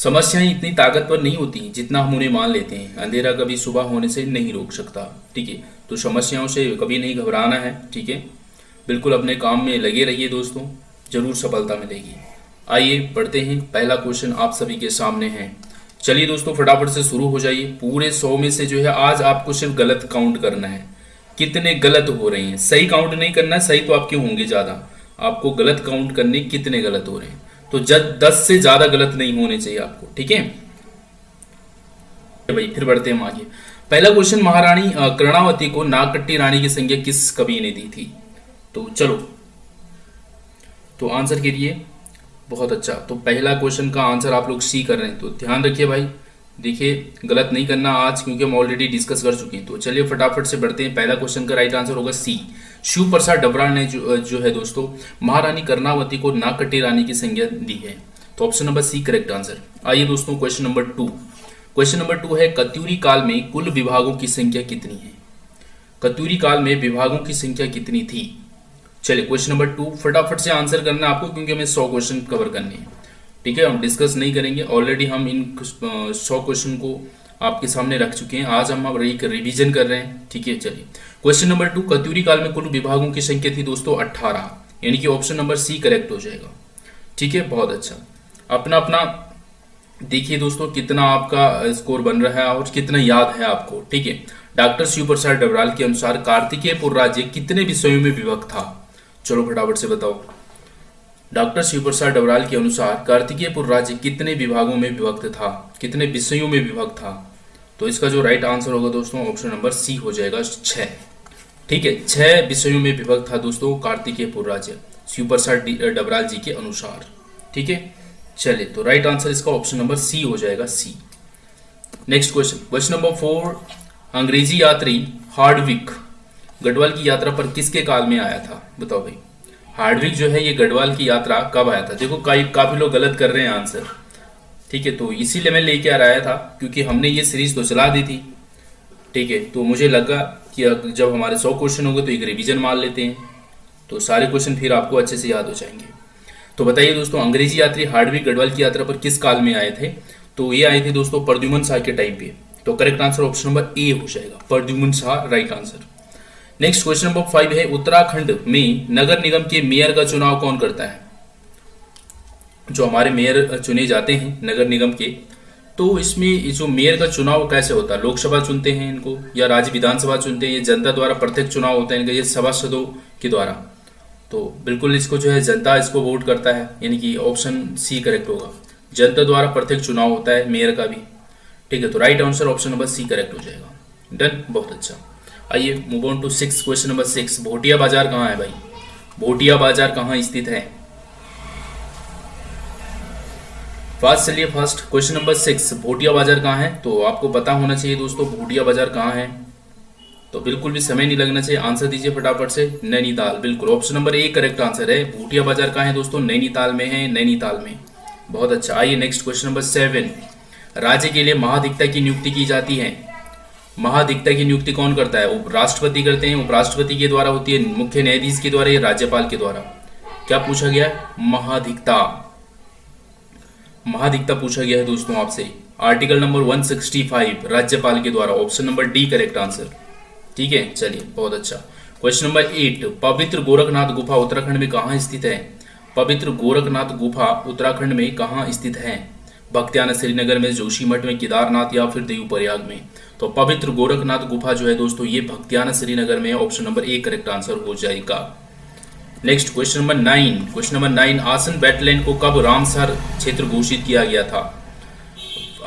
समस्याएं इतनी ताकतवर नहीं होती जितना हम उन्हें मान लेते हैं। अंधेरा कभी सुबह होने से नहीं रोक सकता। ठीक है, तो समस्याओं से कभी नहीं घबराना है। ठीक है, बिल्कुल अपने काम में लगे रहिए दोस्तों, जरूर सफलता मिलेगी। आइए पढ़ते हैं, पहला क्वेश्चन आप सभी के सामने है। चलिए दोस्तों फटाफट से शुरू हो जाइए। पूरे 100 में से जो है आज आपको सिर्फ गलत काउंट करना है, कितने गलत हो रहे हैं। सही काउंट नहीं करना है, सही तो आपके होंगे ज्यादा, आपको गलत काउंट करने कितने गलत हो रहे हैं। तो जब 10 से ज्यादा गलत नहीं होने चाहिए आपको। ठीक है भाई, फिर बढ़ते हैं हम आगे। पहला क्वेश्चन, महारानी कर्णावती को नागकट्टी रानी की संज्ञा किस कवि ने दी थी। तो चलो, तो आंसर के लिए बहुत अच्छा। तो पहला क्वेश्चन का आंसर आप लोग सी कर रहे हैं, तो ध्यान रखिए भाई, देखिए गलत नहीं करना आज, क्योंकि हम ऑलरेडी डिस्कस कर चुके हैं। तो चलिए फटाफट से बढ़ते हैं। पहला क्वेश्चन का राइट आंसर होगा सी, शिव प्रसाद डबराल ने जो है दोस्तों महारानी कर्णावती को नागकट्टी रानी की संज्ञा दी है। तो option number C correct answer. आइए दोस्तों क्वेश्चन नंबर 2। क्वेश्चन नंबर 2 है, कत्यूरी काल में कुल विभागों की संख्या कितनी है। कत्यूरी काल में विभागों की संख्या कितनी थी। चलिए क्वेश्चन नंबर 2 फटाफट से आंसर करना है आपको, क्योंकि हमें 100 क्वेश्चन कवर करने हैं। ठीक है, हम डिस्कस नहीं करेंगे, ऑलरेडी हम इन 100 क्वेश्चन को आपके सामने रख चुके हैं। आज हम एक रिवीजन कर रहे हैं। ठीक है, चलिए क्वेश्चन नंबर 2, कत्यूरी काल में कुल विभागों की संख्या थी दोस्तों 18, यानी कि ऑप्शन नंबर सी करेक्ट हो जाएगा। ठीक है, बहुत अच्छा। अपना अपना देखिए दोस्तों कितना आपका स्कोर बन रहा है और कितना याद है आपको। ठीक है, डॉक्टर शिव प्रसाद डबराल के अनुसार कार्तिकेयपुर राज्य कितने विषयों में विभक्त था। चलो फटाफट से बताओ। डॉक्टर शिव प्रसाद डबराल के अनुसार कार्तिकेयपुर राज्य कितने विभागों में विभक्त था, कितने विषयों में विभक्त था। तो इसका जो राइट आंसर होगा दोस्तों ऑप्शन नंबर सी हो जाएगा 6। ठीक है, 6 विषयों में विभक्त था दोस्तों कार्तिकेयपुर राज्य शिव प्रसाद डबराल जी के अनुसार। ठीक है, चलिए तो राइट आंसर इसका ऑप्शन नंबर सी हो जाएगा, सी। नेक्स्ट क्वेश्चन, क्वेश्चन नंबर 4, अंग्रेजी यात्री हार्डविक गढ़वाल की यात्रा पर किसके काल में आया था। बताओ भाई, हार्डविक जो है ये गढ़वाल की यात्रा कब आया था। देखो काफी लोग गलत कर रहे हैं आंसर। ठीक है, तो इसीलिए मैं लेके आ रहा था, क्योंकि हमने ये सीरीज तो चला दी थी। ठीक है, तो मुझे लगा कि जब हमारे 100 क्वेश्चन होंगे तो एक रिवीजन मार लेते हैं, तो सारे क्वेश्चन फिर आपको अच्छे से याद हो जाएंगे। तो बताइए दोस्तों, अंग्रेजी यात्री हार्डविक गढ़वाल की यात्रा पर किस काल में आए थे। तो ये आए थे दोस्तों प्रद्युमन शाह के टाइम पे। तो करेक्ट आंसर ऑप्शन नंबर ए हो जाएगा, Pradyuman Shah right answer. Next question number 5 है, उत्तराखंड में नगर निगम के मेयर का चुनाव कौन करता है। जो हमारे मेयर चुने जाते हैं नगर निगम के, तो इसमें जो मेयर का चुनाव कैसे होता है, लोकसभा चुनते हैं इनको या राज्य विधानसभा चुनते हैं, ये जनता द्वारा प्रत्यक्ष चुनाव होता है इनका, ये सभासदों के द्वारा। तो बिल्कुल इसको जो है जनता इसको वोट करता है, यानी कि ऑप्शन सी करेक्ट होगा, जनता द्वारा प्रत्यक्ष चुनाव होता है मेयर का भी। ठीक है, तो right answer option number C correct हो जाएगा। डन, बहुत अच्छा। आइए move on to 6, question number 6, Bhotia Bazar कहाँ है भाई। भोटिया बाजार कहाँ स्थित है। फास्ट चलिए fast. Question number 6, Bhotia Bazar कहाँ है। तो आपको पता होना चाहिए दोस्तों भोटिया बाजार कहाँ है, तो बिल्कुल भी समय नहीं लगना चाहिए, आंसर दीजिए फटाफट से। नैनीताल, बिल्कुल option number A correct answer है। भोटिया बाजार कहाँ है दोस्तों, नैनीताल में है, नैनीताल में। बहुत अच्छा। आइए नेक्स्ट क्वेश्चन नंबर 7, राज्य के लिए महाधिवक्ता की नियुक्ति की जाती है। महाधिवक्ता की नियुक्ति कौन करता है। उपराष्ट्रपति करते हैं, उपराष्ट्रपति के द्वारा होती है, मुख्य न्यायाधीश के द्वारा या राज्यपाल के द्वारा। क्या पूछा गया है, महाधिवक्ता। महाधिवक्ता पूछा गया है दोस्तों आपसे। आर्टिकल नंबर 165 राज्यपाल के द्वारा, option number D correct answer. ठीक है, चलिए बहुत अच्छा। क्वेश्चन नंबर 8, पवित्र गोरखनाथ गुफा उत्तराखंड में कहाँ स्थित है। पवित्र गोरखनाथ गुफा उत्तराखंड में कहाँ स्थित है। भक्तियाना श्रीनगर में, जोशीमठ में, केदारनाथ या फिर देवप्रयाग में। तो पवित्र गोरखनाथ गुफा जो है दोस्तों ये भक्तियाना श्रीनगर में, option number A correct answer हो जाएगा। Next question number 9, question number 9, आसन वेटलैंड को कब रामसर क्षेत्र घोषित किया गया था।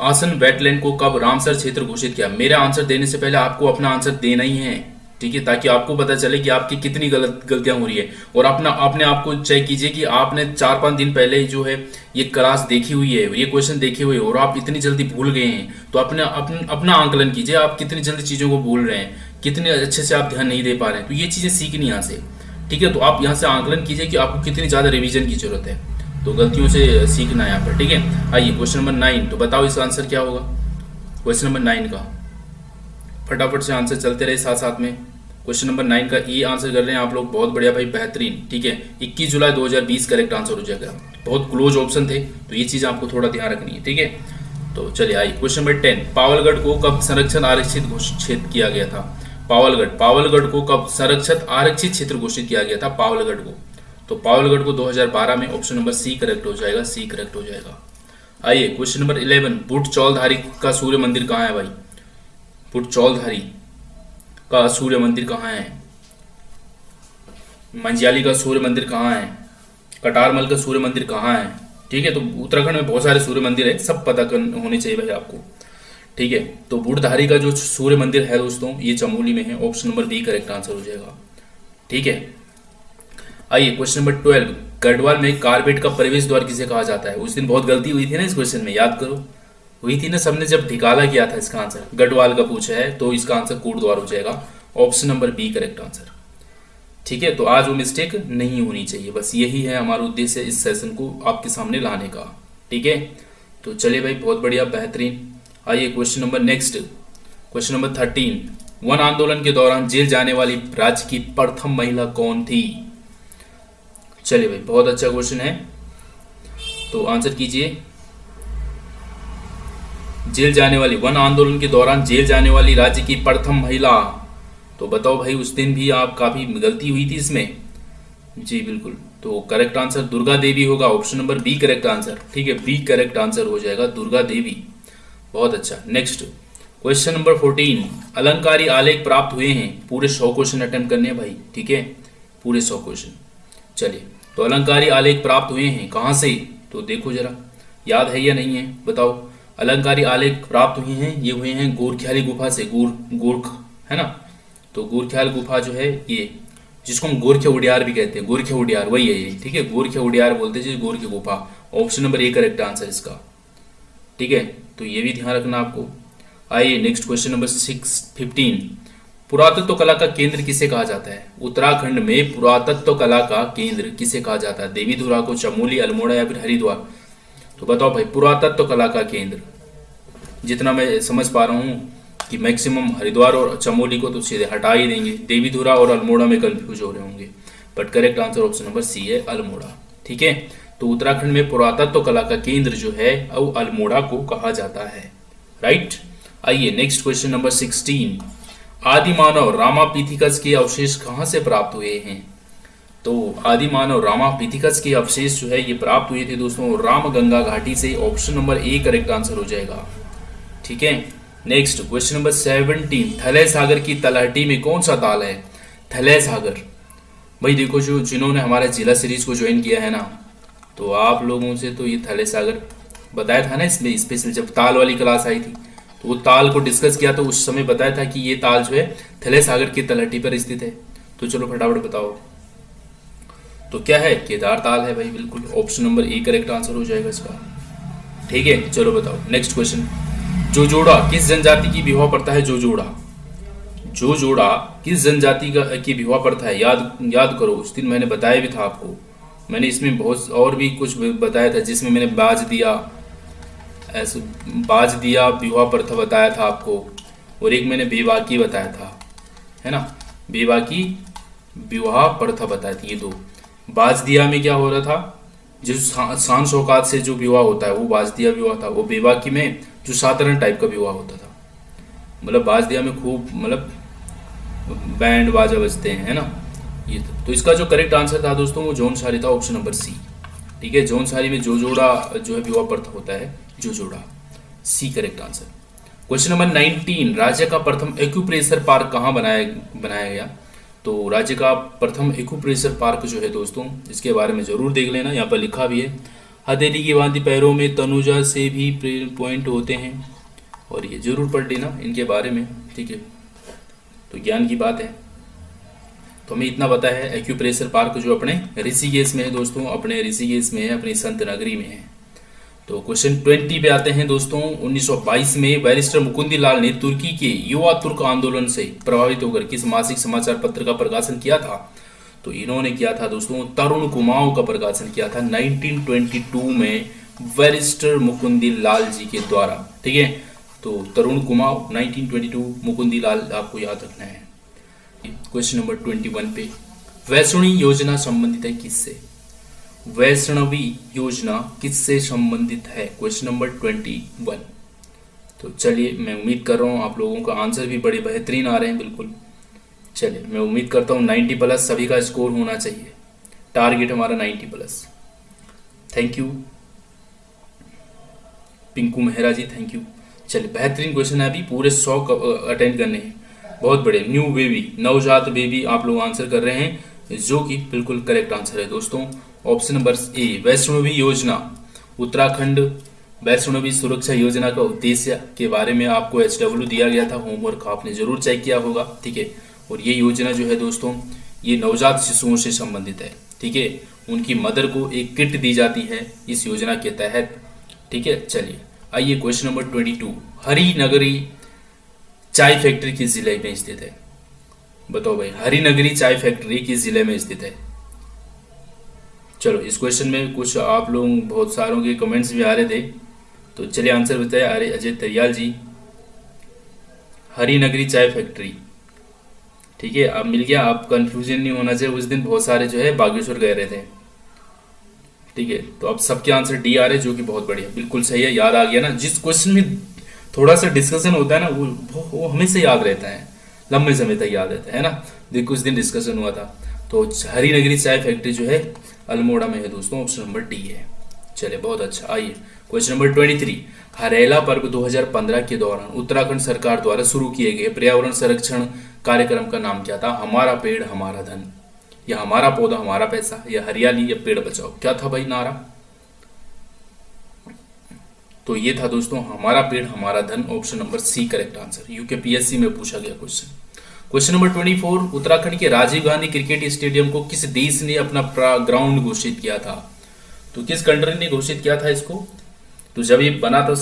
आसन वेटलैंड को कब रामसर क्षेत्र घोषित किया। मेरा आंसर देने से पहले आपको अपना आंसर देना ही है। ठीक है, ताकि आपको पता चले कि आपकी कितनी गलतियां हो रही है, और अपने आप को चेक कीजिए कि आपने 4-5 दिन पहले जो है ये क्लास देखी हुई है, ये क्वेश्चन देखे हुए, और आप इतनी जल्दी भूल गए हैं। तो अपना आंकलन कीजिए, आप कितनी जल्दी चीजों को भूल रहे हैं, कितने अच्छे से आप ध्यान नहीं दे पा रहे हैं। तो ये चीजें सीखनी यहाँ से। ठीक है, तो आप यहाँ से आंकलन कीजिए कि आपको कितनी ज्यादा रिविजन की जरूरत है, तो गलतियों से सीखना है यहाँ पर। ठीक है, आइए क्वेश्चन नंबर 9, तो बताओ इसका आंसर क्या होगा। क्वेश्चन नंबर 9 का फटाफट से आंसर चलते रहे साथ साथ में। क्वेश्चन नंबर 9 का ई आंसर कर रहे हैं आप लोग, बहुत बढ़िया भाई, बेहतरीन। ठीक है, 21 जुलाई 2020 करेक्ट आंसर हो जाएगा। बहुत क्लोज ऑप्शन थे, तो ये चीज़ आपको थोड़ा ध्यान रखनी है, ठीक है। तो चलिए आइए क्वेश्चन नंबर 10, पावलगढ़ को कब संरक्षण आरक्षित घोषित किया गया था? पावलगढ़ को कब संरक्षित आरक्षित क्षेत्र घोषित किया गया था पावलगढ़ को? तो पावलगढ़ को 2012 में, ऑप्शन नंबर सी करेक्ट हो जाएगा, सी करेक्ट हो जाएगा। आइए क्वेश्चन नंबर 11, बुट चौलधारी का सूर्य मंदिर कहाँ है भाई? बुट चौलधारी का सूर्य मंदिर कहाँ है? मंजियाली का सूर्य मंदिर कहाँ है? कटारमल का सूर्य मंदिर कहाँ है? ठीक है, तो उत्तराखंड में बहुत सारे सूर्य मंदिर है, सब पता होने चाहिए भाई आपको, ठीक है। तो बूढ़धारी का जो सूर्य मंदिर है दोस्तों, ये चमोली में है, option number B correct answer हो जाएगा, ठीक है। आइए क्वेश्चन नंबर 12, गढ़वाल में कारबेट का प्रवेश द्वार किसे कहा जाता है? उस दिन बहुत गलती हुई थी ना इस क्वेश्चन में, याद करो, हुई थी ना, सबने जब ढिकाला किया था इसका आंसर, गढ़वाल का पूछा है, तो इसका आंसर कोटद्वार हो जाएगा, option number B correct answer, ठीक है। तो आज वो मिस्टेक नहीं होनी चाहिए, बस यही है हमारा उद्देश्य इस सेशन को आपके सामने लाने का, ठीक है। तो चलिए भाई, बहुत बढ़िया, बेहतरीन। आइए question number next, question number 13, one आंदोलन के दौरान जेल जाने वाली राज्य की प्रथम महिला कौन थी? चलिए भाई, बहुत अच्छा क्वेश्चन है, तो आंसर कीजिए। जेल जाने वाली, वन आंदोलन के दौरान जेल जाने वाली राज्य की प्रथम महिला, तो बताओ भाई, उस दिन भी आप काफी गलती हुई थी इसमें, जी बिल्कुल, तो करेक्ट आंसर दुर्गा देवी होगा, option number B correct answer, ठीक है, बी करेक्ट आंसर हो जाएगा, दुर्गा देवी, बहुत अच्छा। नेक्स्ट क्वेश्चन नंबर 14, अलंकारी आलेख प्राप्त हुए हैं, पूरे 100 क्वेश्चन अटेम्प्ट करने हैं भाई, ठीक है, पूरे 100 क्वेश्चन। चलिए, तो अलंकारी आलेख प्राप्त हुए हैं कहाँ से? तो देखो जरा, याद है या नहीं है बताओ। अलंकारी आलेख प्राप्त हुए हैं, ये हुए हैं गोरख्याली गुफा से, गोरख है ना, तो गोरख्याल गुफा जो है ये, जिसको हम गोरखे उडियार भी कहते हैं, गोरखे उडियार वही है ये, ठीक है, गोरखे उडियार बोलते हैं गोरखे गुफा, option number A correct answer इसका, ठीक है, तो ये भी ध्यान रखना आपको। आइए नेक्स्ट क्वेश्चन नंबर 15, पुरातत्व कला का केंद्र किसे कहा जाता है? उत्तराखंड में पुरातत्व कला का केंद्र किसे कहा जाता है? देवीधुरा को, चमोली, अल्मोड़ा या फिर हरिद्वार? तो बताओ भाई, पुरातत्व कला का केंद्र, जितना मैं समझ पा रहा हूँ कि मैक्सिमम हरिद्वार और चमोली को तो सीधे हटा ही देंगे, देवीधुरा और अल्मोड़ा में कंफ्यूज हो रहे होंगे, but correct answer option number C है, अल्मोड़ा, ठीक है। तो उत्तराखंड में पुरातत्व कला का केंद्र जो है वो अल्मोड़ा को कहा जाता है, राइट। आइए नेक्स्ट क्वेश्चन नंबर 16, आदि मानव रामापिथिकस के अवशेष कहाँ से प्राप्त हुए हैं? तो आदि मानव रामापिथिकस के अवशेष जो है ये प्राप्त हुए थे दोस्तों रामगंगा घाटी से, option number A correct answer हो जाएगा, ठीक है। नेक्स्ट क्वेश्चन नंबर 17, थलय सागर की तलहटी में कौन सा ताल है? थलय सागर, भाई देखो, जो जिन्होंने हमारे जिला सीरीज को ज्वाइन किया है ना, तो आप लोगों से तो ये थलय सागर बताया था ना इसमें स्पेशल, जब ताल वाली क्लास आई थी तो वो ताल को डिस्कस किया, तो उस समय बताया था कि ये ताल जो है थलय सागर की तलहटी पर स्थित है। तो चलो फटाफट बताओ, तो क्या है? केदार ताल है भाई, बिल्कुल, option number A correct answer हो जाएगा इसका, ठीक है। चलो बताओ नेक्स्ट क्वेश्चन, जोजोड़ा किस जनजाति की विवाह प्रथा है? जोजोड़ा किस जनजाति की विवाह प्रथा है? याद करो, उस दिन मैंने बताया भी था आपको, मैंने इसमें बहुत और भी कुछ बताया था, जिसमें मैंने बाज दिया विवाह प्रथा बताया था आपको, और एक मैंने बेबाकी बताया था, है ना, बेबाकी विवाह प्रथा बताई थी, ये दो। बाज दिया में क्या हो रहा था, जो शान शौकात से जो विवाह होता है वो बाज दिया विवाह था, वो बेबाकी में जो साधारण टाइप का विवाह होता था, मतलब बाज दिया में खूब मतलब बैंड बाजा बजते हैं, है ना, ये तो इसका जो करेक्ट आंसर था दोस्तों वो जौनसारी था, ऑप्शन नंबर सी, ठीक है। जौनसारी में जोजोड़ा जो है विवाह प्रथा होता है, जोजोड़ा, C correct answer. Question number 19, राज्य का प्रथम एक्यूप्रेशर पार्क कहाँ बनाया गया? तो राज्य का प्रथम एक्यूप्रेशर पार्क जो है दोस्तों, इसके बारे में जरूर देख लेना, यहाँ पर लिखा भी है, हथेली की भांति पैरों में तनुजा से भी पॉइंट होते हैं, और ये जरूर पढ़ लेना इनके बारे में, ठीक है, तो ज्ञान की बात है। तो हमें इतना पता है, एक्यूप्रेशर पार्क जो अपने ऋषिकेश में है दोस्तों, अपने ऋषिकेश में है, अपनी संत नगरी में है। तो क्वेश्चन 20 पे आते हैं दोस्तों, 1922 में बैरिस्टर मुकुंदी लाल ने तुर्की के युवा तुर्क आंदोलन से प्रभावित होकर किस मासिक समाचार पत्र का प्रकाशन किया था? तो इन्होंने किया था दोस्तों तरुण कुमाऊं का प्रकाशन किया था 1922 में बैरिस्टर मुकुंदी लाल जी के द्वारा, ठीक है। तो तरुण कुमाऊं 1922 मुकुंदी लाल आपको याद रखना है। क्वेश्चन नंबर 21 पे, वैष्णवी योजना संबंधित है किससे? वैष्णवी योजना किससे संबंधित है? Question number 21। तो चलिए, मैं उम्मीद कर रहा हूँ आप लोगों का आंसर भी बड़े बेहतरीन आ रहे हैं। बिल्कुल, चलिए मैं उम्मीद करता हूँ 90 प्लस सभी का स्कोर होना चाहिए। टारगेट हमारा 90 plus. Thank you Pinku Mehra ji, thank you. चलिए, बेहतरीन क्वेश्चन है, अभी पूरे 100 अटेंड करने हैं। बहुत बड़े। न्यू बेबी, नवजात बेबी आप लोग आंसर कर रहे हैं, जो कि बिल्कुल करेक्ट आंसर है दोस्तों। ऑप्शन नंबर ए, वैष्णवी योजना। उत्तराखंड वैष्णवी सुरक्षा योजना का उद्देश्य के बारे में आपको HW दिया गया था, होमवर्क आपने जरूर चेक किया होगा, ठीक है। और ये योजना जो है दोस्तों, ये नवजात शिशुओं से संबंधित है, ठीक है। उनकी मदर को एक किट दी जाती है इस योजना के तहत, ठीक है। चलिए आइए क्वेश्चन नंबर 22। हरिनगरी चाय फैक्ट्री किस जिले में स्थित है? बताओ भाई, हरिनगरी चाय फैक्ट्री किस जिले में स्थित है? चलो, इस क्वेश्चन में कुछ आप लोग बहुत सारों के कमेंट्स भी आ रहे थे, तो चलिए आंसर बताए। अरे अजय तरियाल जी, हरिनगरी चाय फैक्ट्री, ठीक है। अब मिल गया, आप कंफ्यूजन नहीं होना चाहिए। उस दिन बहुत सारे जो है बागेश्वर गए रहे थे, ठीक है। तो अब सबके आंसर डी आ रहे, जो कि बहुत बढ़िया, बिल्कुल सही है। याद आ गया ना, जिस क्वेश्चन में थोड़ा सा डिस्कशन होता है ना, वो हमेशा याद रहता है, लंबे समय तक याद रहता है ना। देखो कुछ दिन डिस्कशन हुआ था। तो हरिनगरी चाय फैक्ट्री जो है अल्मोड़ा में है दोस्तों, ऑप्शन नंबर डी है। चलिए बहुत अच्छा। आइए क्वेश्चन नंबर 23। हरेला पर्व 2015 के दौरान उत्तराखंड सरकार द्वारा शुरू किए गए पर्यावरण संरक्षण कार्यक्रम का नाम क्या था? हमारा पेड़ हमारा धन, या हमारा पौधा हमारा पैसा, या हरियाली, या पेड़ बचाओ। क्या था भाई नारा? तो ये था दोस्तों, हमारा पेड़ हमारा धन, option number C correct answer. UKPSC में पूछा गया क्वेश्चन। Question number 24। उत्तराखंड के राजीव गांधी क्रिकेट स्टेडियम को किस देश ने अपना ग्राउंड घोषित किया था? तो किस कंट्री ने घोषित किया था इसको? तो जब ये बना था,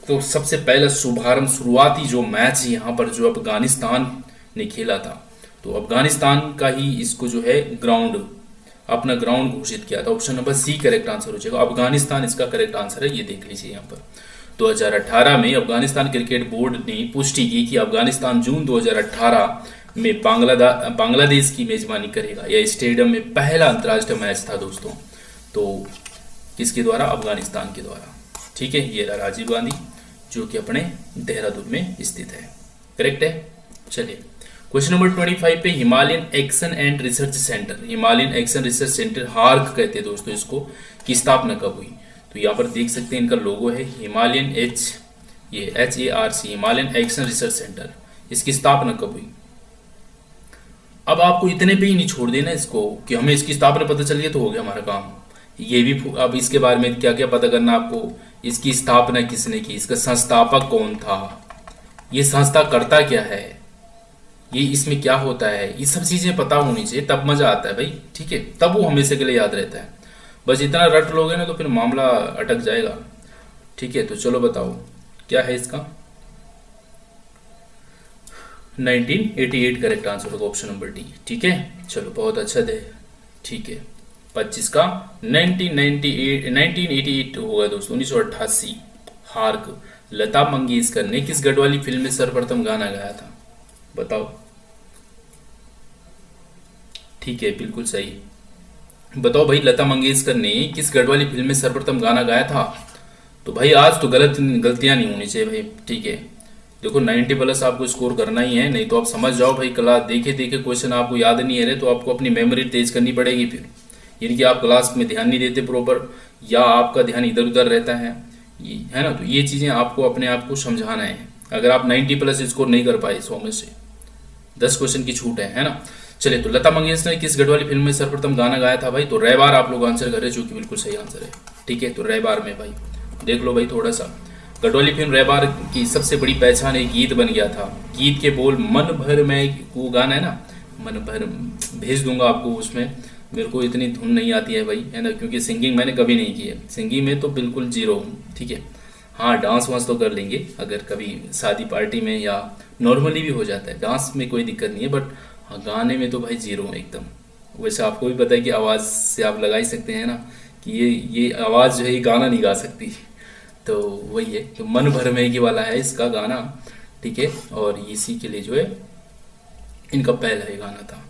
तो सबसे पहला शुभारंभ, शुरुआती जो मैच यहाँ पर जो अफगानिस्तान ने खेला था, तो अफगानिस्तान का ही इसको जो है ग्राउंड, अपना ग्राउंड घोषित किया था। Option number C correct answer हो जाएगा। अफगानिस्तान इसका करेक्ट आंसर है, ये देख लीजिए यहाँ पर। 2018 में अफगानिस्तान क्रिकेट बोर्ड ने पुष्टि की कि अफगानिस्तान जून 2018 में बांग्लादेश की मेजबानी करेगा। यह स्टेडियम में पहला अंतर्राष्ट्रीय मैच था दोस्तों, तो किसके द्वारा? अफगानिस्तान के द्वारा, ठीक है। ये रहा राजीव गांधी, जो कि अपने देहरादून में स्थित है, करेक्ट है। चलिए क्वेश्चन नंबर 25 पे, Himalayan action and research centre, Himalayan action research centre hark कहते हैं दोस्तों इसको, की स्थापना कब हुई? तो यहाँ पर देख सकते हैं, इनका लोगो है Himalayan HARC, Himalayan action research centre. इसकी स्थापना कब हुई? अब आपको इतने पे ही नहीं छोड़ देना इसको कि हमें इसकी स्थापना पता चल गई तो हो गया हमारा काम। ये भी अब इसके बारे में क्या क्या पता करना आपको, इसकी स्थापना किसने की, इसका संस्थापक कौन था, ये संस्था करता क्या है, ये इसमें क्या होता है, ये सब चीजें पता होनी चाहिए, तब मजा आता है भाई, ठीक है। तब वो हमेशा के लिए याद रहता है। बस इतना रट लोगे ना तो फिर मामला अटक जाएगा, ठीक है। तो चलो बताओ क्या है इसका? 1988 करेक्ट आंसर होगा, ऑप्शन नंबर डी, ठीक है। चलो बहुत अच्छा दे, ठीक है। 25 का 1988 होगा दोस्तों, 1988। हार्क, लता मंगेशकर ने किस गढ़वाली फिल्म में सर्वप्रथम गाना गाया था? बताओ। ठीक है, बिल्कुल सही। बताओ भाई, लता मंगेशकर ने किस गढ़वाली फिल्म में सर्वप्रथम गाना गाया था? तो भाई आज तो गलतियां नहीं होनी चाहिए भाई, ठीक है। देखो 90 प्लस आपको स्कोर करना ही है, नहीं तो आप समझ जाओ भाई, क्लास देखे देखे क्वेश्चन आपको याद नहीं है रहे, तो आपको अपनी मेमोरी तेज करनी पड़ेगी फिर। यानी कि आप क्लास में ध्यान नहीं देते प्रॉपर, या आपका ध्यान इधर उधर रहता है ना। तो ये चीजें आपको अपने आप को समझाना है। अगर आप 90 प्लस स्कोर नहीं कर पाए 100 में से 10 क्वेश्चन की छूट है ना। चलिए, तो लता मंगेशकर ने किस गढ़वाली फिल्म में सर्वप्रथम गाना गाया था भाई? तो रैबार आप लोग आंसर कर रहे हैं, जो कि बिल्कुल सही आंसर है, ठीक है। तो रैबार में भाई देख लो भाई थोड़ा सा, गढ़वाली फिल्म रैबार की सबसे बड़ी पहचान एक गीत बन गया था। गीत के बोल मन भर में, वो गाना है ना, मन भर, भेज दूंगा आपको उसमें। मेरे को इतनी धुन नहीं आती है भाई, है ना, क्योंकि सिंगिंग मैंने कभी नहीं की है, सिंगिंग में तो बिल्कुल जीरो हूँ, ठीक है। हाँ, डांस वांस तो कर लेंगे अगर कभी शादी पार्टी में, या नॉर्मली भी हो जाता है, डांस में कोई दिक्कत नहीं है, बट हाँ गाने में तो भाई जीरो हूँ एकदम। वैसे आपको भी पता है कि आवाज़ से आप लगा ही सकते हैं ना कि ये आवाज़ जो है ये गाना नहीं गा सकती, तो वही है। तो मन भर में की वाला है इसका गाना, ठीक है। और इसी के लिए जो है इनका पहला ही गाना था।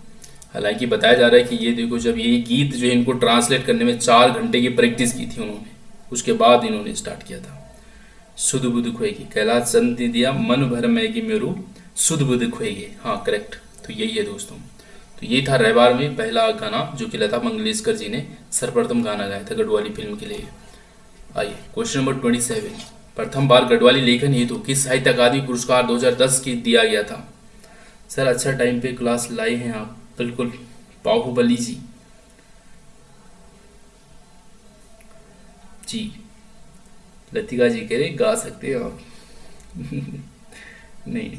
हालांकि बताया जा रहा है कि ये देखो, जब ये गीत जो है इनको ट्रांसलेट करने में 4 घंटे की प्रैक्टिस की थी उन्होंने, उसके बाद इन्होंने स्टार्ट किया था। सुध बुध खोएगी, कैलाश चंद ने दिया मन भर मैगी मेरू, सुध बुध खोएगी। हाँ करेक्ट, तो यही है दोस्तों। तो ये था रहबार में पहला गाना जो कि लता मंगेशकर जी ने सर्वप्रथम गाना गाया था गढ़वाली फिल्म के लिए। आइए क्वेश्चन नंबर 27, प्रथम बार गढ़वाली लेखन हेतु किस साहित्य अकादमी पुरस्कार 2010 की दिया गया था? सर अच्छा टाइम पे क्लास लाए हैं आप, बिल्कुल बाहुबली जी। जी लतिका जी कह रहे गा सकते हो आप। नहीं नहीं,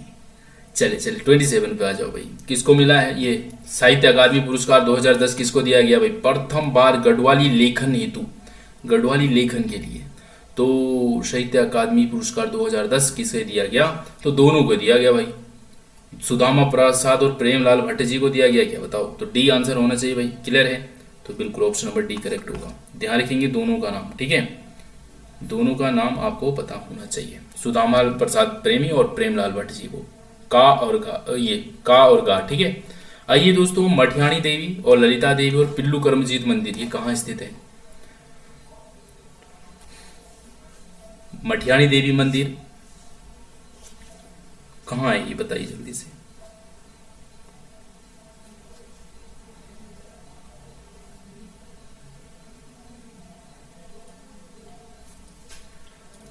चले चले 27 पे आ जाओ भाई। किसको मिला है ये साहित्य अकादमी पुरस्कार 2010? किसको दिया गया भाई? प्रथम बार गढ़वाली लेखन हेतु, गढ़वाली लेखन के लिए तो साहित्य अकादमी पुरस्कार 2010 किसे दिया गया? तो दोनों को दिया गया भाई, सुदामा प्रसाद और प्रेमलाल भट्ट जी को दिया गया। क्या बताओ? तो डी आंसर होना चाहिए भाई, क्लियर है? तो बिल्कुल ऑप्शन नंबर डी करेक्ट होगा। ध्यान रखेंगे दोनों का नाम, ठीक है, दोनों का नाम आपको पता होना चाहिए, सुदामा प्रसाद प्रेमी और प्रेमलाल भट्ट जी को, का और गा, ये का और गा, ठीक है। आइए दोस्तों, मठियाणी देवी और ललिता देवी और पिल्लू कर्मजीत मंदिर ये कहाँ स्थित है? मठियाणी देवी मंदिर कहाँ है ये बताइए जल्दी से।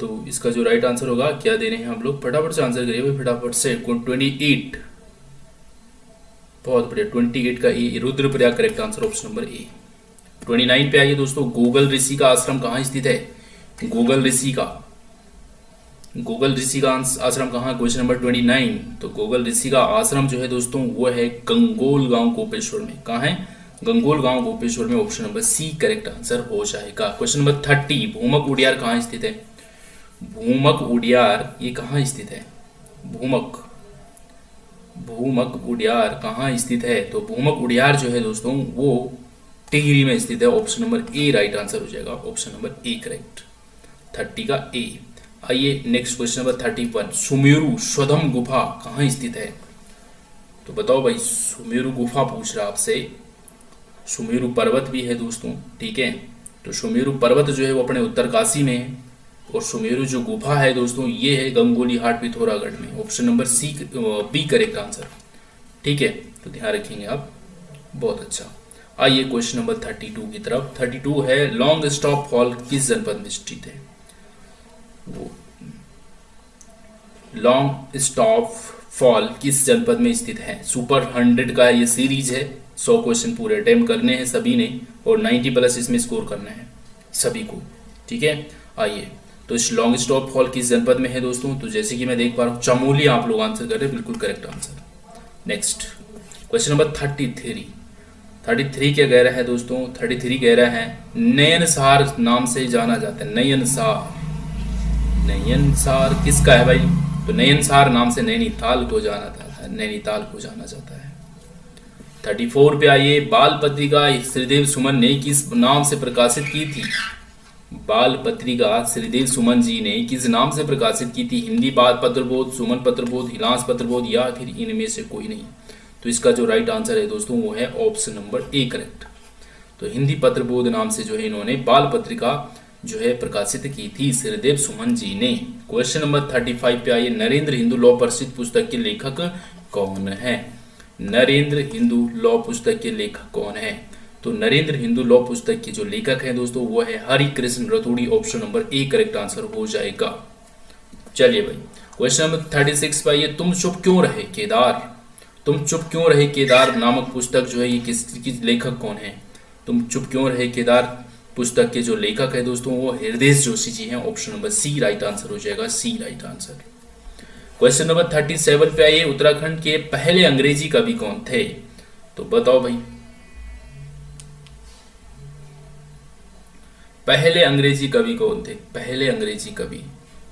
तो इसका जो राइट आंसर होगा, क्या दे रहे हैं हम लोग, फटाफट से आंसर करिए भाई, फटाफट से। 28, बहुत बढ़िया, 28 का A, Rudraprayag correct answer, option number A. 29 पे आइए दोस्तों, गूगल ऋषि का आश्रम कहाँ स्थित है? गूगल ऋषि का आश्रम कहाँ? Question number 29। तो गूगल ऋषि का आश्रम जो है दोस्तों वो है गंगोल गांव गोपेश्वर में। कहाँ है? गंगोल गांव गोपेश्वर में, option number C correct answer हो जाएगा। क्वेश्चन नंबर 30, भूमक उडियार कहाँ स्थित है? भूमक उडियार ये कहाँ स्थित है? भूमक उडियार कहाँ स्थित है? तो भूमक उडियार जो है दोस्तों वो टिहरी में स्थित है, ऑप्शन नंबर ए राइट आंसर हो जाएगा, ऑप्शन नंबर ए करेक्ट, 30 का ए। आइए नेक्स्ट क्वेश्चन नंबर 31, सुमेरु स्वधम गुफा कहाँ स्थित है? तो बताओ भाई, सुमेरु गुफा पूछ रहा आपसे, सुमेरु पर्वत भी है दोस्तों, ठीक है। तो सुमेरु पर्वत जो है वो अपने उत्तरकाशी में है, और सुमेरु जो गुफा है दोस्तों ये है गंगोली हाट पिथौरागढ़ में, option number C B correct answer, ठीक है। तो ध्यान रखेंगे आप, बहुत अच्छा। आइए क्वेश्चन नंबर 32 की तरफ। 32 है, लॉन्ग स्टॉप फॉल किस जनपद में स्थित है? वो लॉन्ग स्टॉप फॉल किस जनपद में स्थित है? सुपर 100 का ये सीरीज है, 100 क्वेश्चन पूरे अटेम्प्ट करने हैं सभी ने, और 90+ इसमें स्कोर करना है सभी को, ठीक है। आइए, तो इस लॉन्ग स्टॉप फॉल किस जनपद में है दोस्तों? तो जैसे कि मैं देख पा रहा हूँ चमोली आप लोग आंसर कर रहे हैं, बिल्कुल correct answer. Next question number 33 क्या कह रहा है दोस्तों? 33 कह रहा है, नयनसार नाम से जाना जाता है, नयनसार किसका है भाई? तो नयनसार नाम से नैनीताल को जाना जाता है। 34 पे आइए, बाल पत्रिका श्रीदेव सुमन ने किस नाम से प्रकाशित की थी? बाल पत्रिका श्रीदेव सुमन जी ने किस नाम से प्रकाशित की थी? हिंदी बाल पत्रबोध, सुमन पत्रबोध, हिलांस पत्रबोध, या फिर इनमें से कोई नहीं? तो इसका जो राइट आंसर है दोस्तों वो है ऑप्शन नंबर ए करेक्ट। तो हिंदी पत्रबोध नाम से जो है इन्होंने बाल पत्रिका जो है प्रकाशित की थी श्रीदेव सुमन जी ने। क्वेश्चन नंबर 35 पे आइए, नरेंद्र हिंदू लॉ प्रसिद्ध पुस्तक के लेखक कौन है? नरेंद्र हिंदू लॉ पुस्तक के लेखक कौन है? तो नरेंद्र हिंदू लॉ पुस्तक के जो लेखक हैं दोस्तों वो है Hari Krishna Raturi, option number A correct answer हो जाएगा। चलिए भाई, क्वेश्चन नंबर 36 पे आइए, तुम चुप क्यों रहे केदार नामक पुस्तक जो है ये किस लेखक कौन है? तुम चुप क्यों रहे केदार पुस्तक के जो लेखक है दोस्तों वो हृदय जोशी जी हैं, option number C right answer हो जाएगा, C right answer. Question number 37 पे आइए, उत्तराखंड के पहले अंग्रेजी कवि कौन थे? तो बताओ भाई, पहले अंग्रेजी कवि कौन थे?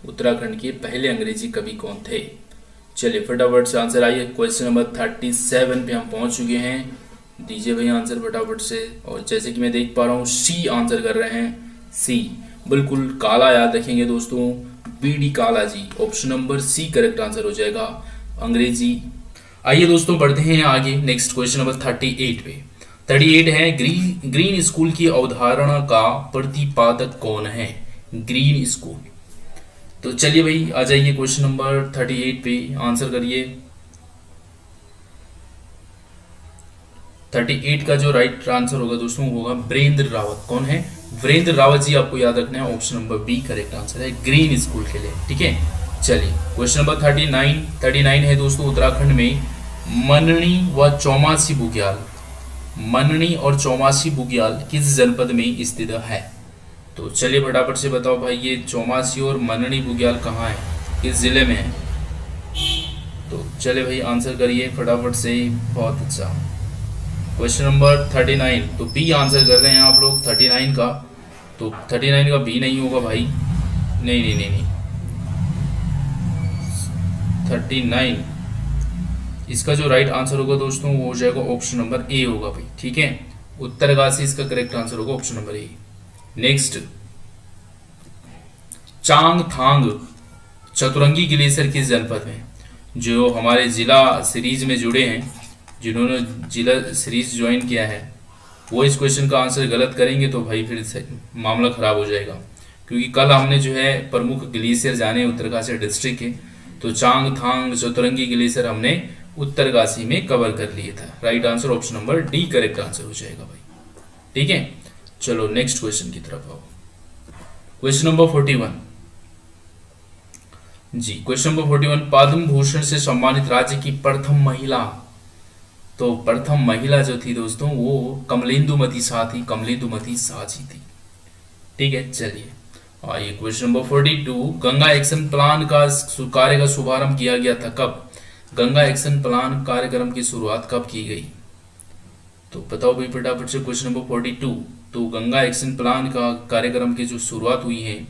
उत्तराखंड के पहले अंग्रेजी कवि कौन थे? चलिए फटाफट से आंसर आइए। क्वेश्चन नंबर 37 पे हम पहुंच चुके हैं, दीजिए भाई आंसर फटाफट से। और जैसे कि मैं देख पा रहा हूँ सी आंसर कर रहे हैं, सी बिल्कुल काला याद रखेंगे दोस्तों, BD Kala ji, option number C correct answer हो जाएगा। अंग्रेजी आइए दोस्तों बढ़ते हैं आगे नेक्स्ट क्वेश्चन नंबर 38 पे। 38 है, ग्रीन स्कूल की अवधारणा का प्रतिपादक कौन है? Green school. तो चलिए भाई आ जाइए क्वेश्चन नंबर 38 पे, आंसर करिए। 38 का जो राइट आंसर होगा दोस्तों होगा वीरेंद्र रावत। कौन है? वीरेंद्र रावत जी, आपको याद रखना है। Option number B correct answer है ग्रीन स्कूल के लिए। ठीक है, चलिए क्वेश्चन नंबर 39 है दोस्तों, उत्तराखंड में मननी व चौमासी बुग्याल, मननी और चौमासी बुग्याल किस जनपद में स्थित है? तो चलिए फटाफट से बताओ भाई, ये चौमासी और मननी बुग्याल कहाँ है, किस जिले में है? तो चलिए भाई आंसर करिए फटाफट से। बहुत अच्छा, क्वेश्चन नंबर 39, तो बी आंसर कर रहे हैं आप लोग 39 का। तो 39 का बी नहीं होगा भाई, नहीं नहीं नहीं नहीं, 39 इसका जो राइट आंसर होगा दोस्तों वो हो जाएगा ऑप्शन नंबर ए होगा भाई। ठीक है, उत्तरकाशी इसका करेक्ट आंसर होगा ऑप्शन नंबर ए। नेक्स्ट, चांगथांग चतुरंगी ग्लेशियर किस जनपद में? जो हमारे जिला सीरीज में जुड़े हैं, जिन्होंने जिला सीरीज ज्वाइन किया है, वो इस क्वेश्चन का आंसर गलत करेंगे तो भाई फिर से मामला खराब हो जाएगा। क्योंकि कल हमने जो है प्रमुख ग्लेशियर जाने उत्तरकाशी डिस्ट्रिक्ट के, तो चांगथांग चतुरंगी ग्लेशियर हमने उत्तरकाशी में कवर कर लिया था। Right answer option number D correct answer हो जाएगा भाई। ठीक है, चलो नेक्स्ट क्वेश्चन की तरफ आओ। क्वेश्चन नंबर 41 जी, क्वेश्चन नंबर 41, पद्म भूषण से सम्मानित राज्य की प्रथम महिला। तो प्रथम महिला जो थी दोस्तों वो कमलेंदुमती शाह थी, कमलेंदुमती शाह जी थी। ठीक है, चलिए आइए question number 42, Ganga action plan का कार्य का शुभारंभ किया गया था कब? गंगा एक्शन प्लान कार्यक्रम की शुरुआत कब की गई? तो बताओ भाई फटाफट से। क्वेश्चन नंबर 42, तो गंगा एक्शन प्लान का कार्यक्रम की जो शुरुआत हुई है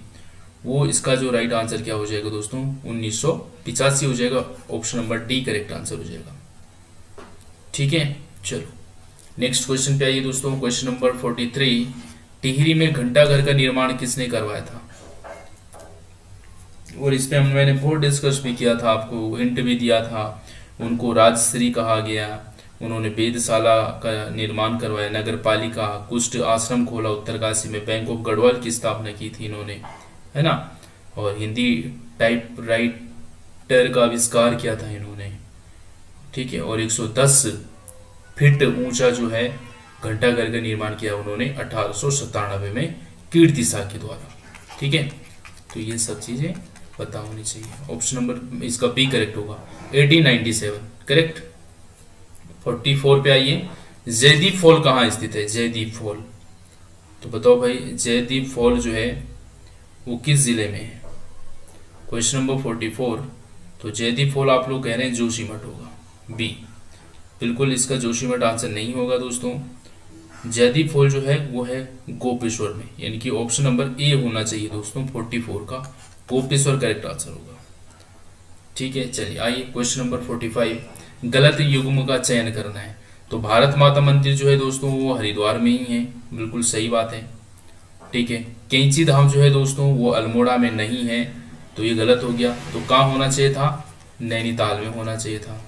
वो, इसका जो राइट आंसर क्या हो जाएगा दोस्तों? 1985 हो जाएगा। Option number D correct answer हो जाएगा। ठीक है, चलो नेक्स्ट क्वेश्चन पे आइए दोस्तों। क्वेश्चन नंबर 43, टिहरी में घंटाघर का निर्माण किसने करवाया था? और इस पे मैंने बहुत डिस्कस भी किया था, आपको हिंट भी दिया था। उनको राजश्री कहा गया, उन्होंने वेदशाला का निर्माण करवाया, नगर पालिका, कुष्ठ आश्रम खोला उत्तरकाशी में, बैंक ऑफ गढ़वाल की स्थापना की थी इन्होंने, है ना, और हिंदी टाइप राइटर का आविष्कार किया था इन्होंने। ठीक है, और 110 फीट ऊंचा जो है घंटाघर का निर्माण किया उन्होंने 1897 में कीर्ति शाह के द्वारा। ठीक है, तो ये सब चीजें पता होनी चाहिए। ऑप्शन नंबर इसका बी करेक्ट होगा, 1897 करेक्ट। 44 पे आइए, जयदीप फॉल कहाँ स्थित है? जयदीप फॉल, तो बताओ भाई जयदीप फॉल जो है वो किस जिले में है? क्वेश्चन नंबर 44, तो जयदीप फॉल आप लोग कह रहे हैं जोशीमठ होगा, बी। बिल्कुल इसका जोशीमठ आंसर नहीं होगा दोस्तों। जयदीप फॉल जो है वो है गोपेश्वर में, यानी कि ऑप्शन नंबर ए होना चाहिए दोस्तों 44 का, गोपेश्वर करेक्ट आंसर होगा। ठीक है, चलिए आइए क्वेश्चन नंबर 45, गलत युग्म का चयन करना है। तो भारत माता मंदिर जो है दोस्तों वो हरिद्वार में ही है, बिल्कुल सही बात है। ठीक है, कैंची धाम जो है दोस्तों वो अल्मोड़ा में नहीं है, तो ये गलत हो गया। तो कहाँ होना चाहिए था? नैनीताल में होना चाहिए था।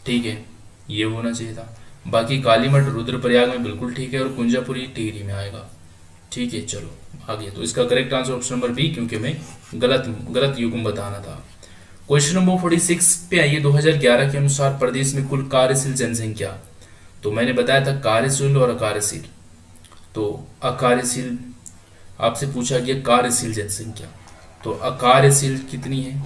ठीक है, ये होना चाहिए था। बाकी कालीमठ रुद्रप्रयाग में बिल्कुल ठीक है, और कुंजापुरी टिहरी में आएगा। ठीक है, चलो आगे। तो इसका correct answer option number B, क्योंकि मैं गलत युग्म बताना था। क्वेश्चन नंबर 46 पे आइए। 2011 के अनुसार प्रदेश में कुल कार्यशील जनसंख्या, तो मैंने बताया था कार्यशील और अकार्यशील। तो अकार्यशील आपसे पूछा गया कार्यशील जनसंख्या, तो अकार्यशील कितनी है?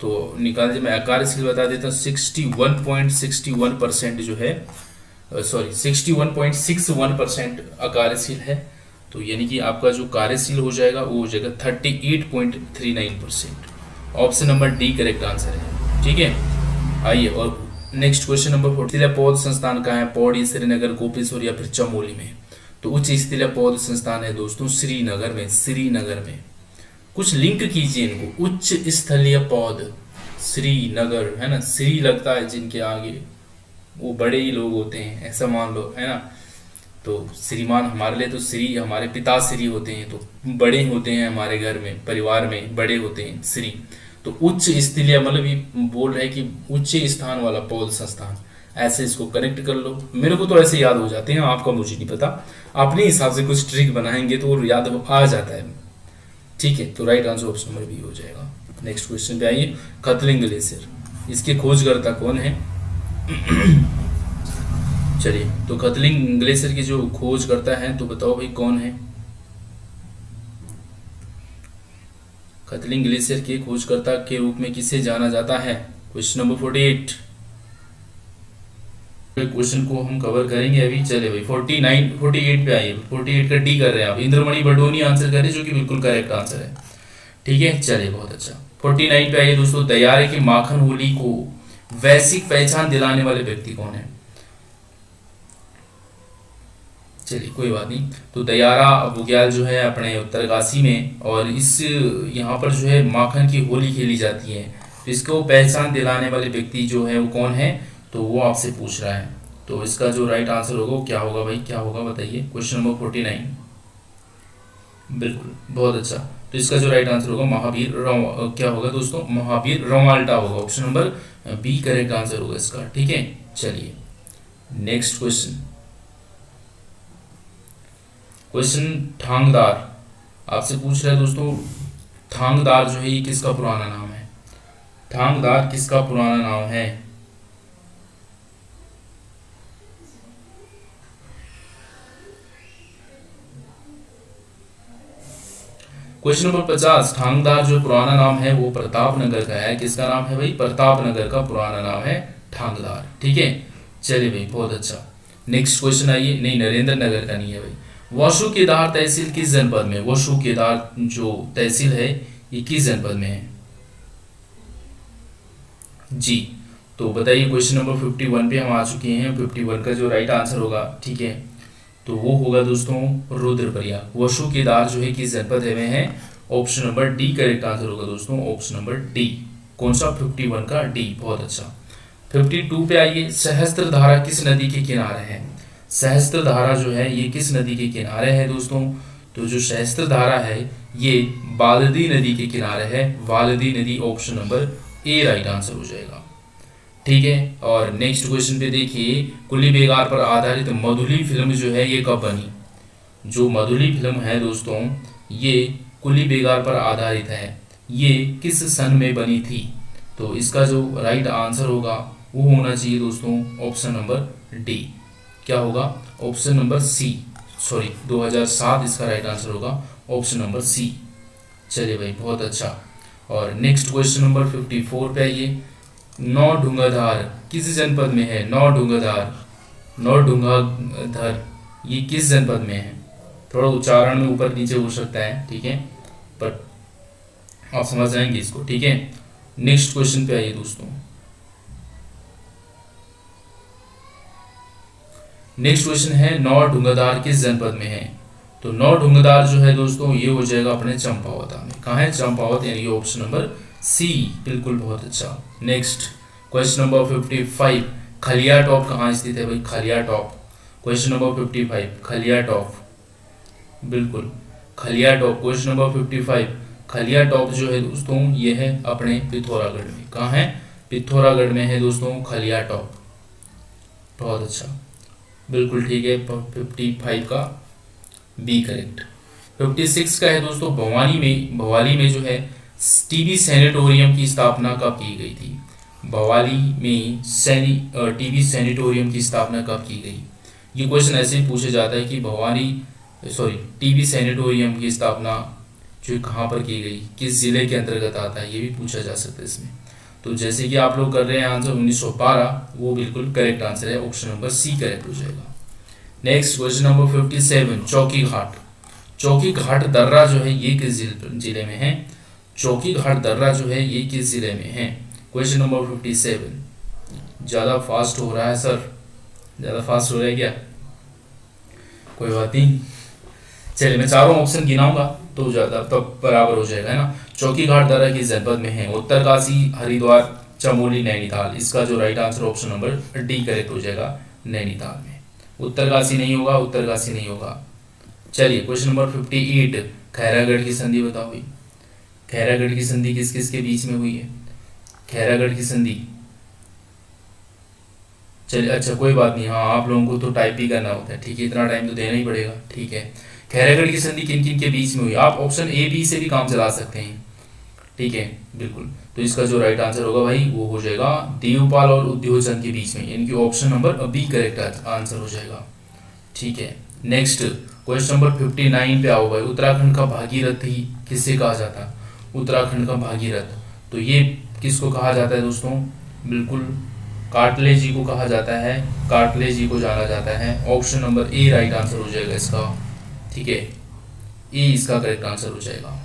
तो निकाल दिया, मैं अकार्यशील बता देता हूँ। 61.61% जो है, सॉरी 61.61% अकार्यशील है। तो यानी कि आपका जो कार्यशील हो जाएगा वो हो जाएगा 38.39%। Option number D correct answer है। ठीक है, आइए और नेक्स्ट क्वेश्चन नंबर 40, पौध संस्थान कहाँ है? पौड़ी, श्रीनगर, गोपेश्वर या फिर चमोली में? तो उच्च स्तरीय पौध संस्थान है दोस्तों श्रीनगर में। श्रीनगर में कुछ लिंक कीजिए इनको, उच्च स्थलीय पौध श्रीनगर, है ना, श्री लगता है जिनके आगे वो बड़े ही लोग होते हैं, ऐसा मान लो, है ना। तो श्रीमान हमारे लिए तो श्री हमारे पिताश्री होते हैं, तो बड़े होते हैं हमारे घर में, परिवार में बड़े होते हैं श्री। तो उच्च स्थलीय मतलब ये बोल रहे हैं कि उच्च स्थान वाला पौध संस्थान, ऐसे इसको कनेक्ट कर लो। मेरे को तो ऐसे याद हो जाते हैं, आपका मुझे नहीं पता, अपने हिसाब से कुछ ट्रिक बनाएंगे तो वो याद आ जाता है। ठीक है, तो right answer option number B हो जाएगा। नेक्स्ट क्वेश्चन पे आइए, खतलिंग ग्लेशियर, इसके खोजकर्ता कौन है? चलिए, तो खतलिंग ग्लेशियर के जो खोजकर्ता हैं तो बताओ भाई कौन है? खतलिंग ग्लेशियर के खोजकर्ता के रूप में किसे जाना जाता है? Question number 48। क्वेश्चन को हम कवर करेंगे अभी। चले भाई 49 48 पे आइए। 48 का डी कर रहे हैं आप, इंद्रमणि बडोनी आंसर करें, जो कि बिल्कुल करेक्ट आंसर है। ठीक है, चलिए बहुत अच्छा। 49 पे आइए दोस्तों, दयारे की माखन होली को वैश्विक पहचान दिलाने वाले व्यक्ति कौन है? चलिए कोई बात नहीं। तो दयारा बुग्याल जो है अपने उत्तरकाशी में, और इस यहाँ पर जो है माखन की होली खेली जाती है, तो इसको पहचान दिलाने वाले व्यक्ति जो है वो कौन है, तो वो आपसे पूछ रहा है। तो इसका जो राइट आंसर होगा वो क्या होगा भाई, क्या होगा बताइए? Question number 49। बिल्कुल, बहुत अच्छा। तो इसका जो राइट आंसर होगा क्या होगा दोस्तों? महावीर रोमाल्टा होगा। Option number B correct answer होगा इसका। ठीक है, चलिए नेक्स्ट क्वेश्चन। क्वेश्चन थांगदार आपसे पूछ रहा है दोस्तों, थांगदार जो है ये किसका पुराना नाम है? थांगदार किसका पुराना नाम है? क्वेश्चन नंबर 50, थांगदार जो पुराना नाम है वो प्रतापनगर का है। किसका नाम है भाई? प्रतापनगर का पुराना नाम है थांगदार। ठीक है, चलिए भाई बहुत अच्छा। नेक्स्ट क्वेश्चन आइए। नहीं, नरेंद्र नगर का नहीं है भाई। वशु केदार तहसील किस जनपद में? वशु केदार जो तहसील है ये किस जनपद में है जी? तो बताइए। क्वेश्चन नंबर 51 पे हम आ चुके हैं। 51 का जो राइट आंसर होगा, ठीक है, तो वो होगा दोस्तों रुद्रप्रयाग। वशु केदार जो है किस जनपद में है? Option number D correct answer होगा दोस्तों, ऑप्शन नंबर डी। कौन सा? 51 का डी, बहुत अच्छा। 52 पे आइए। सहस्त्रधारा किस नदी के किनारे है? सहस्त्रधारा जो है ये किस नदी के किनारे है दोस्तों? तो जो सहस्त्रधारा है ये बालदी नदी के किनारे है। बालदी नदी, ऑप्शन नंबर ए राइट आंसर हो जाएगा। ठीक है, और नेक्स्ट क्वेश्चन पे देखिए, कुली बेगार पर आधारित मधुली फिल्म जो है ये कब बनी? जो मधुली फिल्म है दोस्तों ये कुली बेगार पर आधारित है, ये किस सन में बनी थी? तो इसका जो राइट आंसर होगा वो होना चाहिए दोस्तों ऑप्शन नंबर डी। क्या होगा? ऑप्शन नंबर सी, सॉरी 2007 इसका राइट आंसर होगा, ऑप्शन नंबर सी। चलिए भाई बहुत अच्छा। और नेक्स्ट क्वेश्चन नंबर 54 पे आइए। नौढुंगाधार किस जनपद में है? नौढुंगाधार, नौढुंगाधर ये किस जनपद में है? थोड़ा उच्चारण में ऊपर नीचे हो सकता है, ठीक है, पर आप समझ जाएंगे इसको। ठीक है, नेक्स्ट क्वेश्चन पे आइए दोस्तों। नेक्स्ट क्वेश्चन है नौढुंगाधार किस जनपद में है? तो नौढुंगाधार जो है दोस्तों ये हो जाएगा अपने चंपावत में। कहाँ है? चंपावत, यानी ऑप्शन नंबर सी, बिल्कुल बहुत अच्छा। नेक्स्ट क्वेश्चन नंबर 55, खलिया टॉप कहाँ स्थित है भाई? खलिया टॉप। क्वेश्चन नंबर 55, खलिया टॉप, बिल्कुल खलिया टॉप। क्वेश्चन नंबर 55, खलिया टॉप जो है दोस्तों ये है अपने पिथौरागढ़ में। कहाँ है? पिथौरागढ़ में है दोस्तों खलिया टॉप, बहुत अच्छा, बिल्कुल ठीक है। 55 का बी करेक्ट। 56 का है दोस्तों, भवाली में जो है टीबी सैनिटोरियम की स्थापना कब की गई थी? भवाली में टीबी सैनिटोरियम की स्थापना कब की गई? ये क्वेश्चन ऐसे ही पूछा जाता है कि टीबी सैनिटोरियम की स्थापना जो कहाँ पर की गई, किस जिले के अंतर्गत आता है, ये भी पूछा जा सकता है इसमें। तो जैसे कि आप लोग कर रहे हैं आंसर 1912, वो बिल्कुल करेक्ट आंसर है, ऑप्शन नंबर सी करेक्ट हो जाएगा। नेक्स्ट क्वेश्चन नंबर 57, चौकी घाट। चौकी घाट दर्रा जो है ये किस जिले में है? चौकी घाट दर्रा जो है ये किस जिले में है? Question number 57। ज़्यादा फास्ट हो रहा है सर, ज़्यादा फास्ट हो रहा है क्या? कोई बात नहीं, चलिए मैं चारों ऑप्शन गिनाऊंगा तो ज़्यादा तब बराबर हो जाएगा, है ना। चौकी घाट दर्रा किस जनपद में है? उत्तरकाशी, हरिद्वार, चमोली, नैनीताल। इसका जो right answer option number D correct हो जाएगा, नैनीताल में। उत्तरकाशी नहीं होगा, उत्तरकाशी नहीं होगा। चलिए क्वेश्चन नंबर 58, खैरागढ़ की संधि बताओ भाई। खैरागढ़ की संधि किस किस के बीच में हुई है? खैरागढ़ की संधि, चलिए अच्छा कोई बात नहीं, हाँ आप लोगों को तो टाइप भी करना होता है, ठीक है, इतना टाइम तो देना ही पड़ेगा, ठीक है। खैरागढ़ की संधि किन किन के बीच में हुई? आप ऑप्शन ए बी से भी काम चला सकते हैं, ठीक है, बिल्कुल। तो इसका जो राइट आंसर होगा भाई वो हो जाएगा देवपाल और उद्योगचंद के बीच में, यानी कि option number B correct answer हो जाएगा, ठीक है। नेक्स्ट क्वेश्चन नंबर 59 पे आओ भाई। उत्तराखंड का भागीरथ ही किससे कहा जाता है? उत्तराखंड का भागीरथ, तो ये किसको कहा जाता है दोस्तों? बिल्कुल कार्टले जी को कहा जाता है, कार्टले जी को जाना जाता है। ऑप्शन नंबर ए राइट आंसर हो जाएगा इसका, ठीक है, ए इसका करेक्ट आंसर हो जाएगा।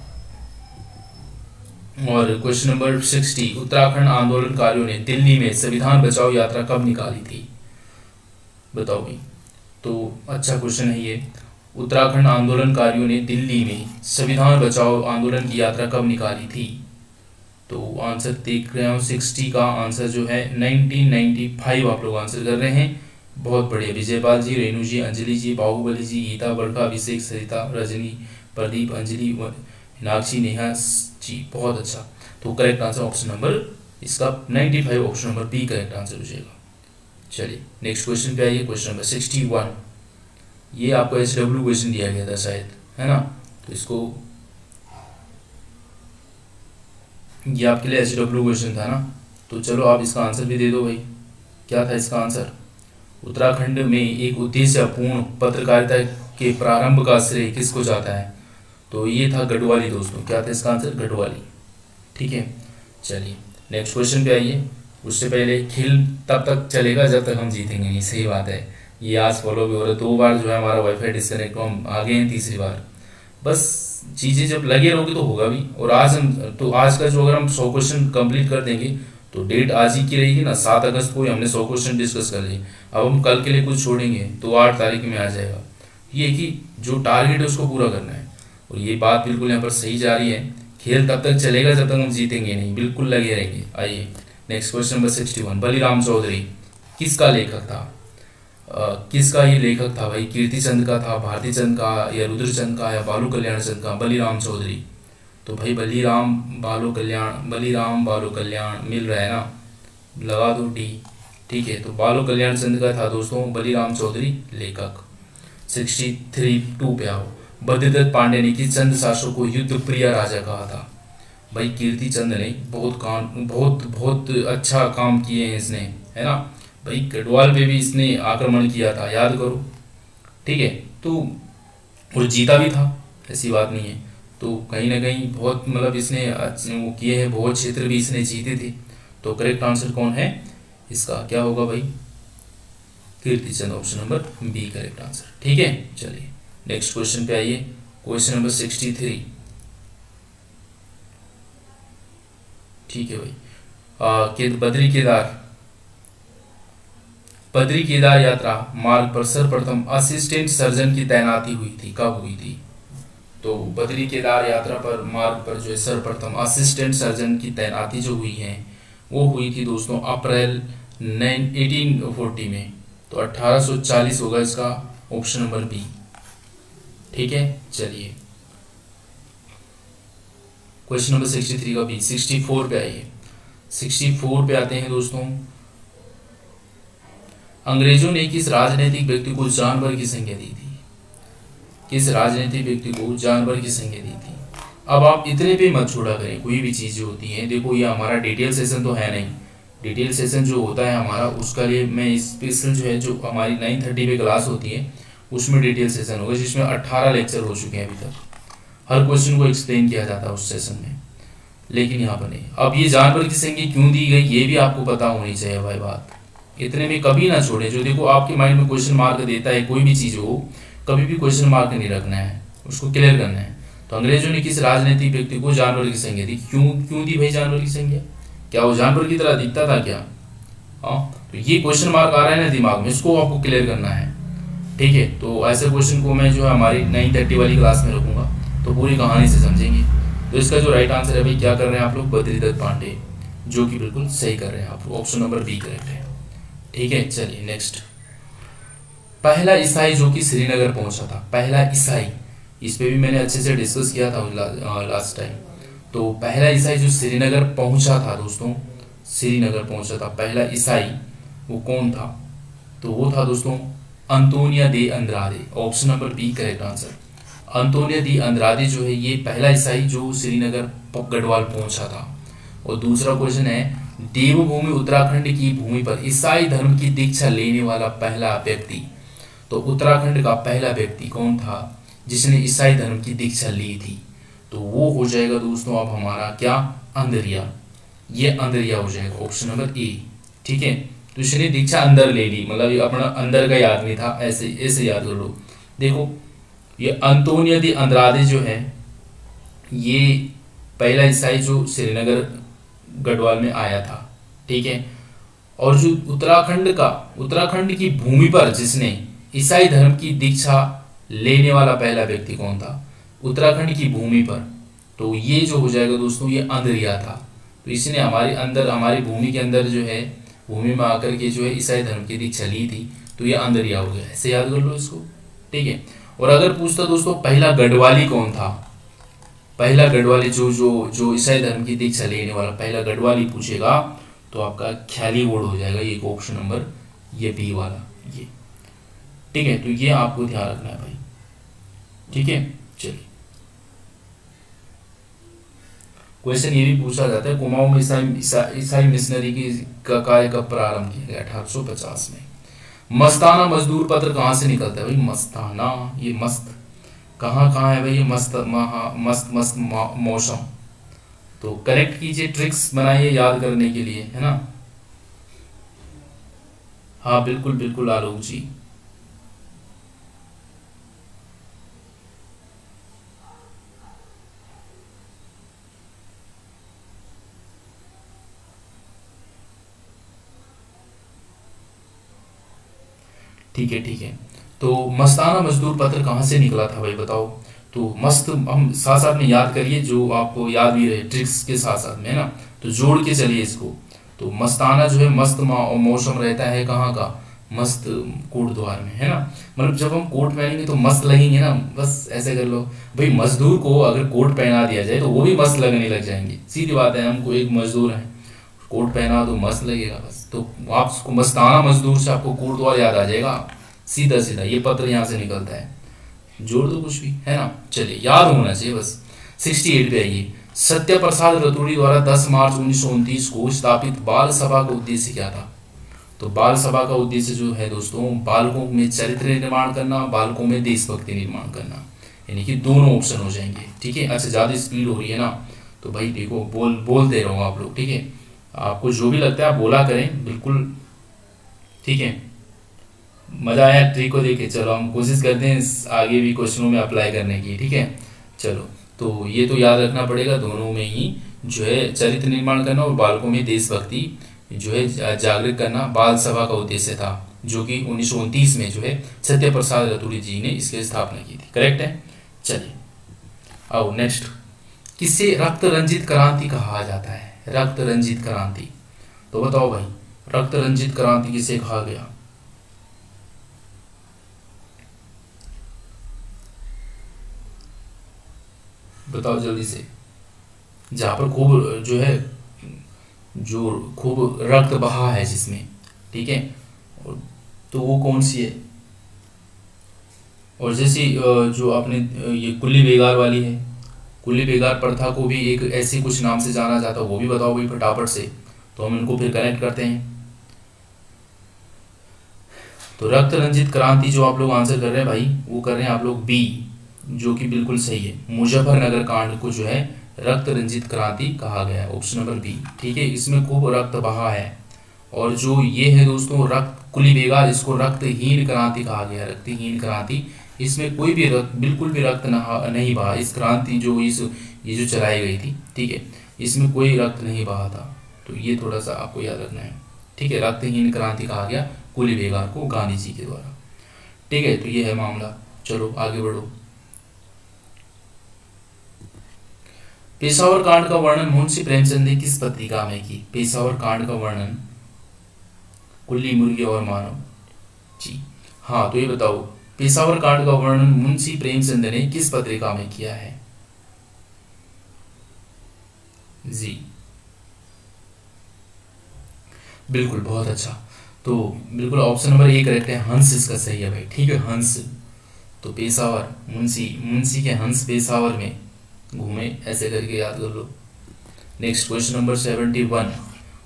और क्वेश्चन नंबर 60, उत्तराखंड आंदोलनकारियों ने दिल्ली में संविधान बचाओ यात्रा कब निकाली थी? बताओ भाई। तो अच्छा क्वेश्चन है ये। उत्तराखंड आंदोलनकारियों ने दिल्ली में संविधान बचाओ आंदोलन की यात्रा कब निकाली थी? तो आंसर देख रहे हो 60 का आंसर जो है 1995 आप लोग आंसर कर रहे हैं, बहुत बढ़िया। विजयपाल जी, रेणु जी, अंजलि जी, बाहुबली जी, गीता बड़का, अभिषेक, सरिता, रजनी, प्रदीप, अंजलि, मीनाक्षी, नेहा जी, बहुत अच्छा। तो करेक्ट आंसर ऑप्शन नंबर इसका 95 option number B correct answer हो जाएगा। चलिए नेक्स्ट क्वेश्चन पे आइए, क्वेश्चन नंबर 61। ये आपको HW क्वेश्चन दिया गया था शायद, है ना? तो इसको, ये आपके लिए HW क्वेश्चन था ना, तो चलो आप इसका आंसर भी दे दो भाई। क्या था इसका आंसर? उत्तराखंड में एक उद्देश्यपूर्ण पत्रकारिता के प्रारंभ का श्रेय किसको जाता है? तो ये था गढ़वाली दोस्तों। क्या था इसका आंसर? गढ़वाली, ठीक है। चलिए नेक्स्ट क्वेश्चन पे आइए। उससे पहले खेल तब तक चलेगा जब तक हम जीतेंगे नहीं, सही बात है। ये आज फॉलो भी हो रहा है, 2 बार जो है हमारा वाईफाई डिस्कनेक्ट, तो हम आ गए हैं तीसरी बार। बस चीज़ें जब लगे रहोगे तो होगा भी। और आज हम, तो आज का जो अगर हम 100 क्वेश्चन कंप्लीट कर देंगे तो डेट आज ही की रहेगी ना, 7 अगस्त को ही हमने 100 क्वेश्चन डिस्कस कर लिए। अब हम कल के लिए कुछ छोड़ेंगे तो 8 तारीख में आ जाएगा। ये कि जो टारगेट है उसको पूरा करना है, और ये बात बिल्कुल यहाँ पर सही जा रही है। खेल तब तक चलेगा जब तक हम जीतेंगे नहीं, बिल्कुल लगे रहेंगे। आइए next question number 61। Baliram Chaudhary किसका लेखक था? किसका ये लेखक था भाई? कीर्तिचंद का था, भारतीचंद का, या रुद्रचंद का, या बालू कल्याण चंद का? बलिराम चौधरी, तो भाई बलिराम बालू कल्याण, बलिराम बालू कल्याण मिल रहा है ना, लगा दो डी, ठीक है। तो बालू कल्याण चंद का था दोस्तों बलिराम चौधरी लेखक। 63 पे आओ। बद्रीदत्त पांडे ने किस चंद शासक को युद्ध प्रिय राजा कहा था? भाई कीर्तिचंद ने बहुत अच्छा काम किए हैं इसने, है ना भाई। गढ़वाल पे भी इसने आक्रमण किया था, याद करो, ठीक है। तो और जीता भी था, ऐसी बात नहीं है। तो कहीं ना कहीं बहुत मतलब इसने वो किए हैं, बहुत क्षेत्र भी इसने जीते थे। तो करेक्ट आंसर कौन है इसका? क्या होगा भाई? Kirtichand, option number B correct answer, ठीक है। चलिए नेक्स्ट क्वेश्चन पे आइए, क्वेश्चन नंबर 63, ठीक है भाई। बद्री केदार यात्रा मार्ग पर सर्वप्रथम असिस्टेंट सर्जन की तैनाती हुई थी, कब हुई थी? तो बद्री केदार यात्रा पर मार्ग पर जो है सर्वप्रथम असिस्टेंट सर्जन की तैनाती जो हुई है वो हुई थी दोस्तों अप्रैल 1840 में। तो 1840 होगा इसका, ऑप्शन नंबर बी, ठीक है। चलिए क्वेश्चन नंबर 63 का बी। 64 पे आइए। 64 पे आते हैं दोस्तों। अंग्रेजों ने किस राजनीतिक व्यक्ति को जानवर की संज्ञा दी थी? किस राजनीतिक व्यक्ति को जानवर की संज्ञा दी थी? अब आप इतने पे मत छोड़ा करें, कोई भी चीज़ जो होती है, देखो ये हमारा डिटेल सेशन तो है नहीं, डिटेल सेशन जो होता है हमारा उसका लिए मैं स्पेशल जो है, जो हमारी 9:30 पे क्लास होती है उसमें डिटेल सेशन होगा, जिसमें 18 लेक्चर हो चुके हैं अभी तक। हर क्वेश्चन को एक्सप्लेन किया जाता है उस सेशन में, लेकिन यहाँ पर नहीं। अब ये जानवर की संज्ञा क्यों दी गई ये भी आपको पता होनी चाहिए भाई, बात इतने में कभी ना छोड़े। जो देखो आपके माइंड में क्वेश्चन मार्क देता है, कोई भी चीज़ हो, कभी भी क्वेश्चन मार्क नहीं रखना है, उसको क्लियर करना है। तो अंग्रेजों ने किस राजनीतिक व्यक्ति को जानवर की संज्ञा दी? क्यों दी भाई जानवर की संज्ञा? क्या वो जानवर की तरह दिखता था क्या? हाँ, तो ये क्वेश्चन मार्क आ रहा है ना दिमाग में, इसको आपको क्लियर करना है, ठीक है। तो ऐसे क्वेश्चन को मैं जो है हमारी 9:30 वाली क्लास में रखूंगा, तो पूरी कहानी से समझेंगे। तो इसका जो राइट आंसर है भाई, क्या कर रहे हैं आप लोग? बद्रीदत्त पांडे, जो कि बिल्कुल सही कर रहे हैं आप लोग, ऑप्शन नंबर बी करेक्ट है, ठीक है। चलिए नेक्स्ट। पहला ईसाई जो कि श्रीनगर पहुंचा था, पहला ईसाई, इस पे भी मैंने अच्छे से डिस्कस किया था लास्ट टाइम। तो पहला ईसाई जो श्रीनगर पहुंचा था दोस्तों, श्रीनगर पहुंचा था पहला ईसाई, वो कौन था? तो वो था दोस्तों Antonio de Andrade. Option number B correct answer. Antonio de Andrade जो है ये पहला ईसाई जो श्रीनगर गढ़वाल पहुंचा था। और दूसरा क्वेश्चन है, देवभूमि उत्तराखंड की भूमि पर ईसाई धर्म की दीक्षा लेने वाला पहला व्यक्ति। तो उत्तराखंड का पहला व्यक्ति कौन था जिसने ईसाई धर्म की दीक्षा ली थी? तो वो हो जाएगा दोस्तों अब हमारा क्या, अंदरिया। ये अंदरिया हो जाएगा, ऑप्शन नंबर ए। ठीक है, तो इसने दीक्षा अंदर ले ली, मतलब ये अपना अंदर का ही आदमी था, ऐसे ऐसे याद कर लो। देखो ये अंतोनियो दी अंद्रादे जो है ये पहला ईसाई जो श्रीनगर गढ़वाल में आया था। ठीक है, और जो उत्तराखंड की भूमि पर जिसने ईसाई धर्म की दीक्षा लेने वाला पहला व्यक्ति कौन था उत्तराखंड की भूमि पर? तो ये जो हो जाएगा दोस्तों ये अंदरिया था। तो इसने हमारी भूमि के अंदर जो है, भूमि में आकर के जो है ईसाई धर्म की दीक्षा ली थी। तो ये अंदरिया हो गया, ऐसे याद कर लो इसको। ठीक है, और अगर पूछता दोस्तों पहला गढ़वाली कौन था, पहला गढ़वाली जो ईसाई धर्म की दीक्षा लेने वाला पहला गढ़वाली पूछेगा तो आपका ख्याली बोर्ड हो जाएगा, ये ऑप्शन नंबर ये बी वाला ये। ठीक है, तो ये आपको ध्यान रखना है भाई। ठीक है, चलिए क्वेश्चन ये भी पूछा जाता है, कुमाऊं में ईसाई मिशनरी की का कार्य कब प्रारंभ किया गया? 1850 में। मस्ताना मजदूर पत्र कहाँ से निकलता है भाई? मस्ताना, ये मस्त कहाँ है भाई? ये मस्त मस्त मस्त मौसम। तो करेक्ट कीजिए, ट्रिक्स बनाइए याद करने के लिए, है ना? हाँ बिल्कुल बिल्कुल आलोक जी। ठीक है ठीक है, तो मस्ताना मजदूर पत्र कहाँ से निकला था भाई बताओ? तो मस्त हम साथ साथ में याद करिए, जो आपको याद भी रहे ट्रिक्स के साथ साथ में, है ना? तो जोड़ के चलिए इसको। तो मस्ताना जो है मस्त मौसम रहता है कहाँ का? मस्त कोट द्वार में, है ना? मतलब जब हम कोट पहनेंगे तो मस्त लगेंगे ना, बस ऐसे कर लो भाई। मजदूर को अगर कोट पहना दिया जाए तो वो भी मस्त लगने लग जाएंगे, सीधी बात है। हमको एक मजदूर है, कोट पहना तो मस्त लगेगा बस। तो आपको मस्ताना मजदूर से आपको कोट द्वार याद आ जाएगा, सीधा सीधा ये पत्र यहाँ से निकलता है। जोड़ दो कुछ भी, है ना? चलिए याद होना चाहिए बस। 68 पे आइए। सत्य प्रसाद रतूड़ी द्वारा 10 मार्च 1929 को स्थापित बाल सभा का उद्देश्य क्या था? तो बाल सभा का उद्देश्य जो है दोस्तों, बालकों में चरित्र निर्माण करना, बालकों में देशभक्ति निर्माण करना, यानी कि दोनों ऑप्शन हो जाएंगे। ठीक है, अच्छा ज़्यादा स्पीड हो रही है ना, तो भाई देखो बोलते रहो आप लोग। ठीक है, आपको जो भी लगता है आप बोला करें बिल्कुल। ठीक है, मजा आया ट्रिक को देखे? चलो हम कोशिश करते हैं आगे भी क्वेश्चनों में अप्लाई करने की। ठीक है, चलो तो ये तो याद रखना पड़ेगा, दोनों में ही जो है चरित्र निर्माण करना और बालकों में देशभक्ति जो है जागृत करना बाल सभा का उद्देश्य था, जो कि 1929 में जो है सत्य प्रसाद रतूड़ी जी ने इसकी स्थापना की थी। करेक्ट है? चलिए आओ नेक्स्ट। किसे रक्त रंजित क्रांति कहा जाता है? रक्त रंजित क्रांति, तो बताओ भाई रक्त रंजित क्रांति किसे कहा गया? बताओ जल्दी से। जहाँ पर खूब जो है, जो खूब रक्त बहा है जिसमें, ठीक है, तो वो कौन सी है? और जैसी जो आपने ये कुल्ली बेगार वाली है, कुल्ली बेगार प्रथा को भी एक ऐसे कुछ नाम से जाना जाता है, वो भी बताओ भाई फटाफट से, तो हम इनको फिर कनेक्ट करते हैं। तो रक्त रंजित क्रांति जो आप लोग आंसर कर रहे हैं भाई, वो कर रहे हैं आप लोग बी, जो कि बिल्कुल सही है। मुजफ्फरनगर कांड को जो है रक्त रंजित क्रांति कहा गया है, ऑप्शन नंबर बी। ठीक है, इसमें खूब रक्त बहा है। और जो ये है दोस्तों रक्त कुली बेगार, इसको रक्तहीन क्रांति कहा गया, रक्तहीन क्रांति। इसमें कोई भी रक्त, बिल्कुल भी रक्त नहीं बहा। इस क्रांति जो ये जो चलाई गई थी, ठीक है, इसमें कोई रक्त नहीं बहा था। तो ये थोड़ा सा आपको याद रखना है। ठीक है, रक्तहीन क्रांति कहा गया कुली बेगार को गांधी जी के द्वारा। ठीक है, तो ये है मामला। चलो आगे बढ़ो। पेशावर कांड का वर्णन मुंशी प्रेमचंद ने किस पत्रिका में की? पेशावर कांड का वर्णन कुल्ली, मुर्गी और मानव जी। हाँ, तो ये बताओ पेशावर कांड का वर्णन मुंशी प्रेमचंद ने किस पत्रिका में किया है? जी बिल्कुल, बहुत अच्छा। तो बिल्कुल ऑप्शन नंबर ए करेक्ट है, हंस इसका सही है भाई, ठीक है, हंस। तो पेशावर, मुंशी, मुंशी के हंस पेशावर में घूमे, ऐसे करके याद कर लो। Next question number 71।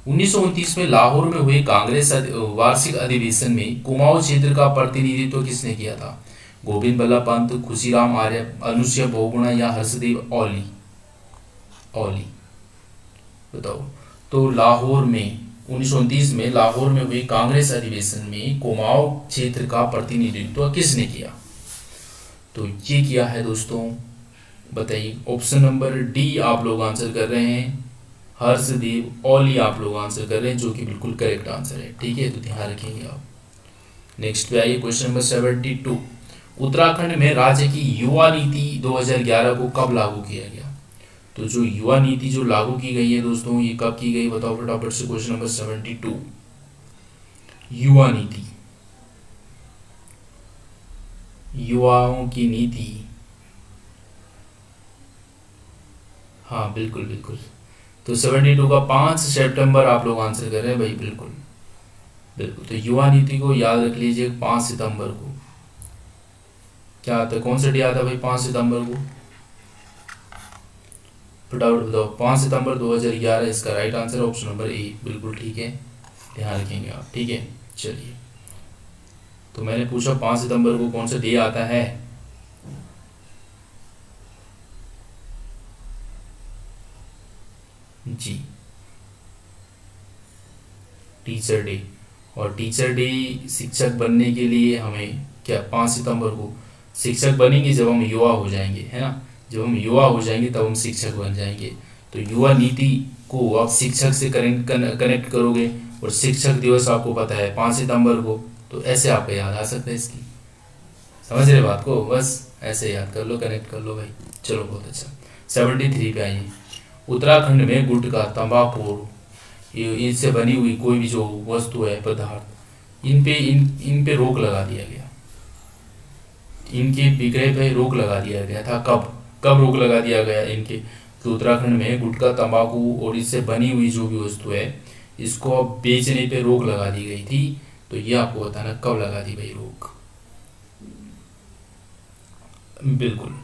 1929 में लाहौर में हुए कांग्रेस वार्षिक अधिवेशन में कुमाऊं क्षेत्र का प्रतिनिधित्व किसने किया था? गोविंद बल्लभ पंत, खुशीराम आर्य, अनुसुया बहुगुणा या हर्षदेव औली? औली, बताओ। तो लाहौर में 1929 में लाहौर में हुए कांग्रेस अधिवेशन में कुमाऊं क्षेत्र का प्रतिनिधित्व किसने किया? तो ये किया है दोस्तों, बताइए। ऑप्शन नंबर डी आप लोग आंसर कर रहे हैं, हर्षदेव औली आप लोग आंसर कर रहे हैं, जो कि बिल्कुल करेक्ट आंसर है, ठीक है, तो ध्यान रखेंगे आप। नेक्स्ट पे आइए, क्वेश्चन नंबर 72। उत्तराखंड में राज्य की युवा नीति 2011 को कब लागू किया गया? तो जो युवा नीति जो लागू की गई है दोस्तों, ये कब की गई बताओ फटाफट से। क्वेश्चन नंबर 72, युवा नीति, युवाओं की नीति। हाँ बिल्कुल बिल्कुल। तो 72 का 5 सितंबर आप लोग आंसर कर रहे हैं भाई, बिल्कुल बिल्कुल। तो युवा नीति को याद रख लीजिए 5 सितंबर को। क्या आता है, कौन सा डे आता है भाई 5 सितंबर को? फटाफट बताओ। 5 सितंबर 2011 इसका राइट आंसर है, ऑप्शन नंबर ए, बिल्कुल ठीक है, ध्यान रखेंगे आप, ठीक है। चलिए, तो मैंने पूछा 5 सितंबर को कौन सा डे आता है? जी, टीचर डे। और टीचर डे, शिक्षक बनने के लिए हमें क्या 5 सितंबर को शिक्षक बनेंगे जब हम युवा हो जाएंगे, है ना? जब हम युवा हो जाएंगे तब हम शिक्षक बन जाएंगे। तो युवा नीति को आप शिक्षक से कनेक्ट करोगे, और शिक्षक दिवस आपको पता है 5 सितंबर को, तो ऐसे आपको याद आ सकता है इसकी। समझ रहे बात को? बस ऐसे याद कर लो, कनेक्ट कर लो भाई। चलो बहुत अच्छा। 73 पे आइए। उत्तराखंड में गुटखा, तंबाकू, इनसे बनी हुई कोई भी जो वस्तु है, पदार्थ, इन पे रोक लगा दिया गया, इनके विक्रय पे रोक लगा दिया गया था। कब कब रोक लगा दिया गया इनके? तो उत्तराखंड में गुटखा, तंबाकू और इससे बनी हुई जो भी वस्तु है, इसको अब बेचने पे रोक लगा दी गई थी। तो ये आपको बताना कब लगा दी भाई रोक। बिल्कुल।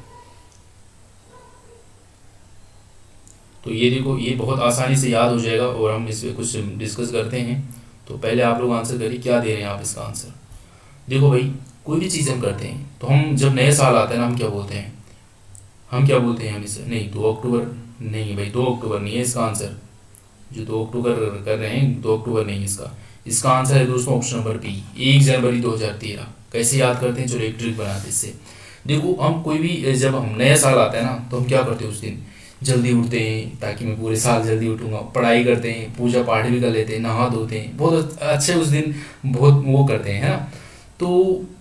तो ये देखो, ये बहुत आसानी से याद हो जाएगा, और हम इस पे कुछ डिस्कस करते हैं। तो पहले आप लोग आंसर करिए, क्या दे रहे हैं आप इसका आंसर। देखो भाई, कोई भी चीज़ हम करते हैं तो हम जब नए साल आता है ना, हम क्या बोलते हैं? हम क्या बोलते हैं हमेशा? नहीं, 2 अक्टूबर नहीं भाई, 2 अक्टूबर नहीं है इसका आंसर। जो 2 अक्टूबर कर रहे हैं, 2 अक्टूबर नहीं है इसका। इसका आंसर है दोस्तों ऑप्शन नंबर बी, 1 जनवरी 2013। कैसे याद करते हैं? चलो एक ट्रिक बनाते हैं इससे। देखो, हम कोई भी जब हम नया साल आता है ना, तो हम क्या करते हैं उस दिन? जल्दी उठते हैं, ताकि मैं पूरे साल जल्दी उठूंगा, पढ़ाई करते हैं, पूजा पाठ भी कर लेते हैं, नहा धोते हैं, बहुत अच्छे उस दिन बहुत वो करते हैं, है ना? तो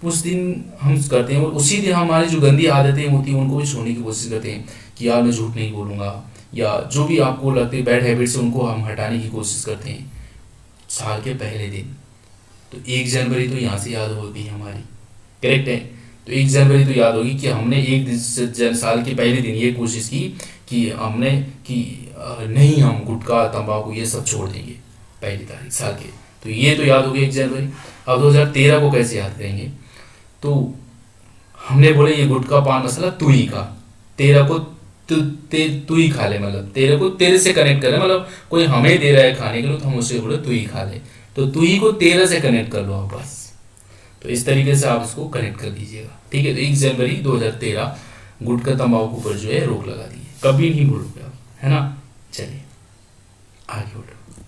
उस दिन हम करते हैं, और उसी दिन हमारी जो गंदी आदतें होती हैं उनको भी छोड़ने की कोशिश करते हैं, कि यार मैं झूठ नहीं बोलूँगा, या जो भी आपको लगते हैं बैड हैबिट्स है उनको हम हटाने की कोशिश करते हैं साल के पहले दिन। तो 1 जनवरी तो यहाँ से याद होगी हमारी, करेक्ट है। तो 1 जनवरी तो याद होगी कि हमने साल के पहले दिन ये कोशिश की कि हमने कि नहीं, हम गुटखा, तंबाकू ये सब छोड़ देंगे पहली तारीख साल के। तो ये तो याद हो गया 1 जनवरी। अब 2013 को कैसे याद करेंगे? तो हमने बोले ये गुटखा, पान मसाला तू ही खा, तेरह को तू ही खा ले, मतलब तेरे को तेरे से कनेक्ट कर, मतलब कोई हमें दे रहा है खाने के लिए तो हम उससे बोले तू ही खा ले, तो तू ही को 13 से कनेक्ट कर लो आप बस। तो इस तरीके से आप इसको कनेक्ट कर दीजिएगा, ठीक है। तो 1 जनवरी 2013 गुटखा, तंबाकू पर जो है रोक लगा दी है, कभी नहीं भूलोगे आप, है ना? चलिए आगे बढ़ो।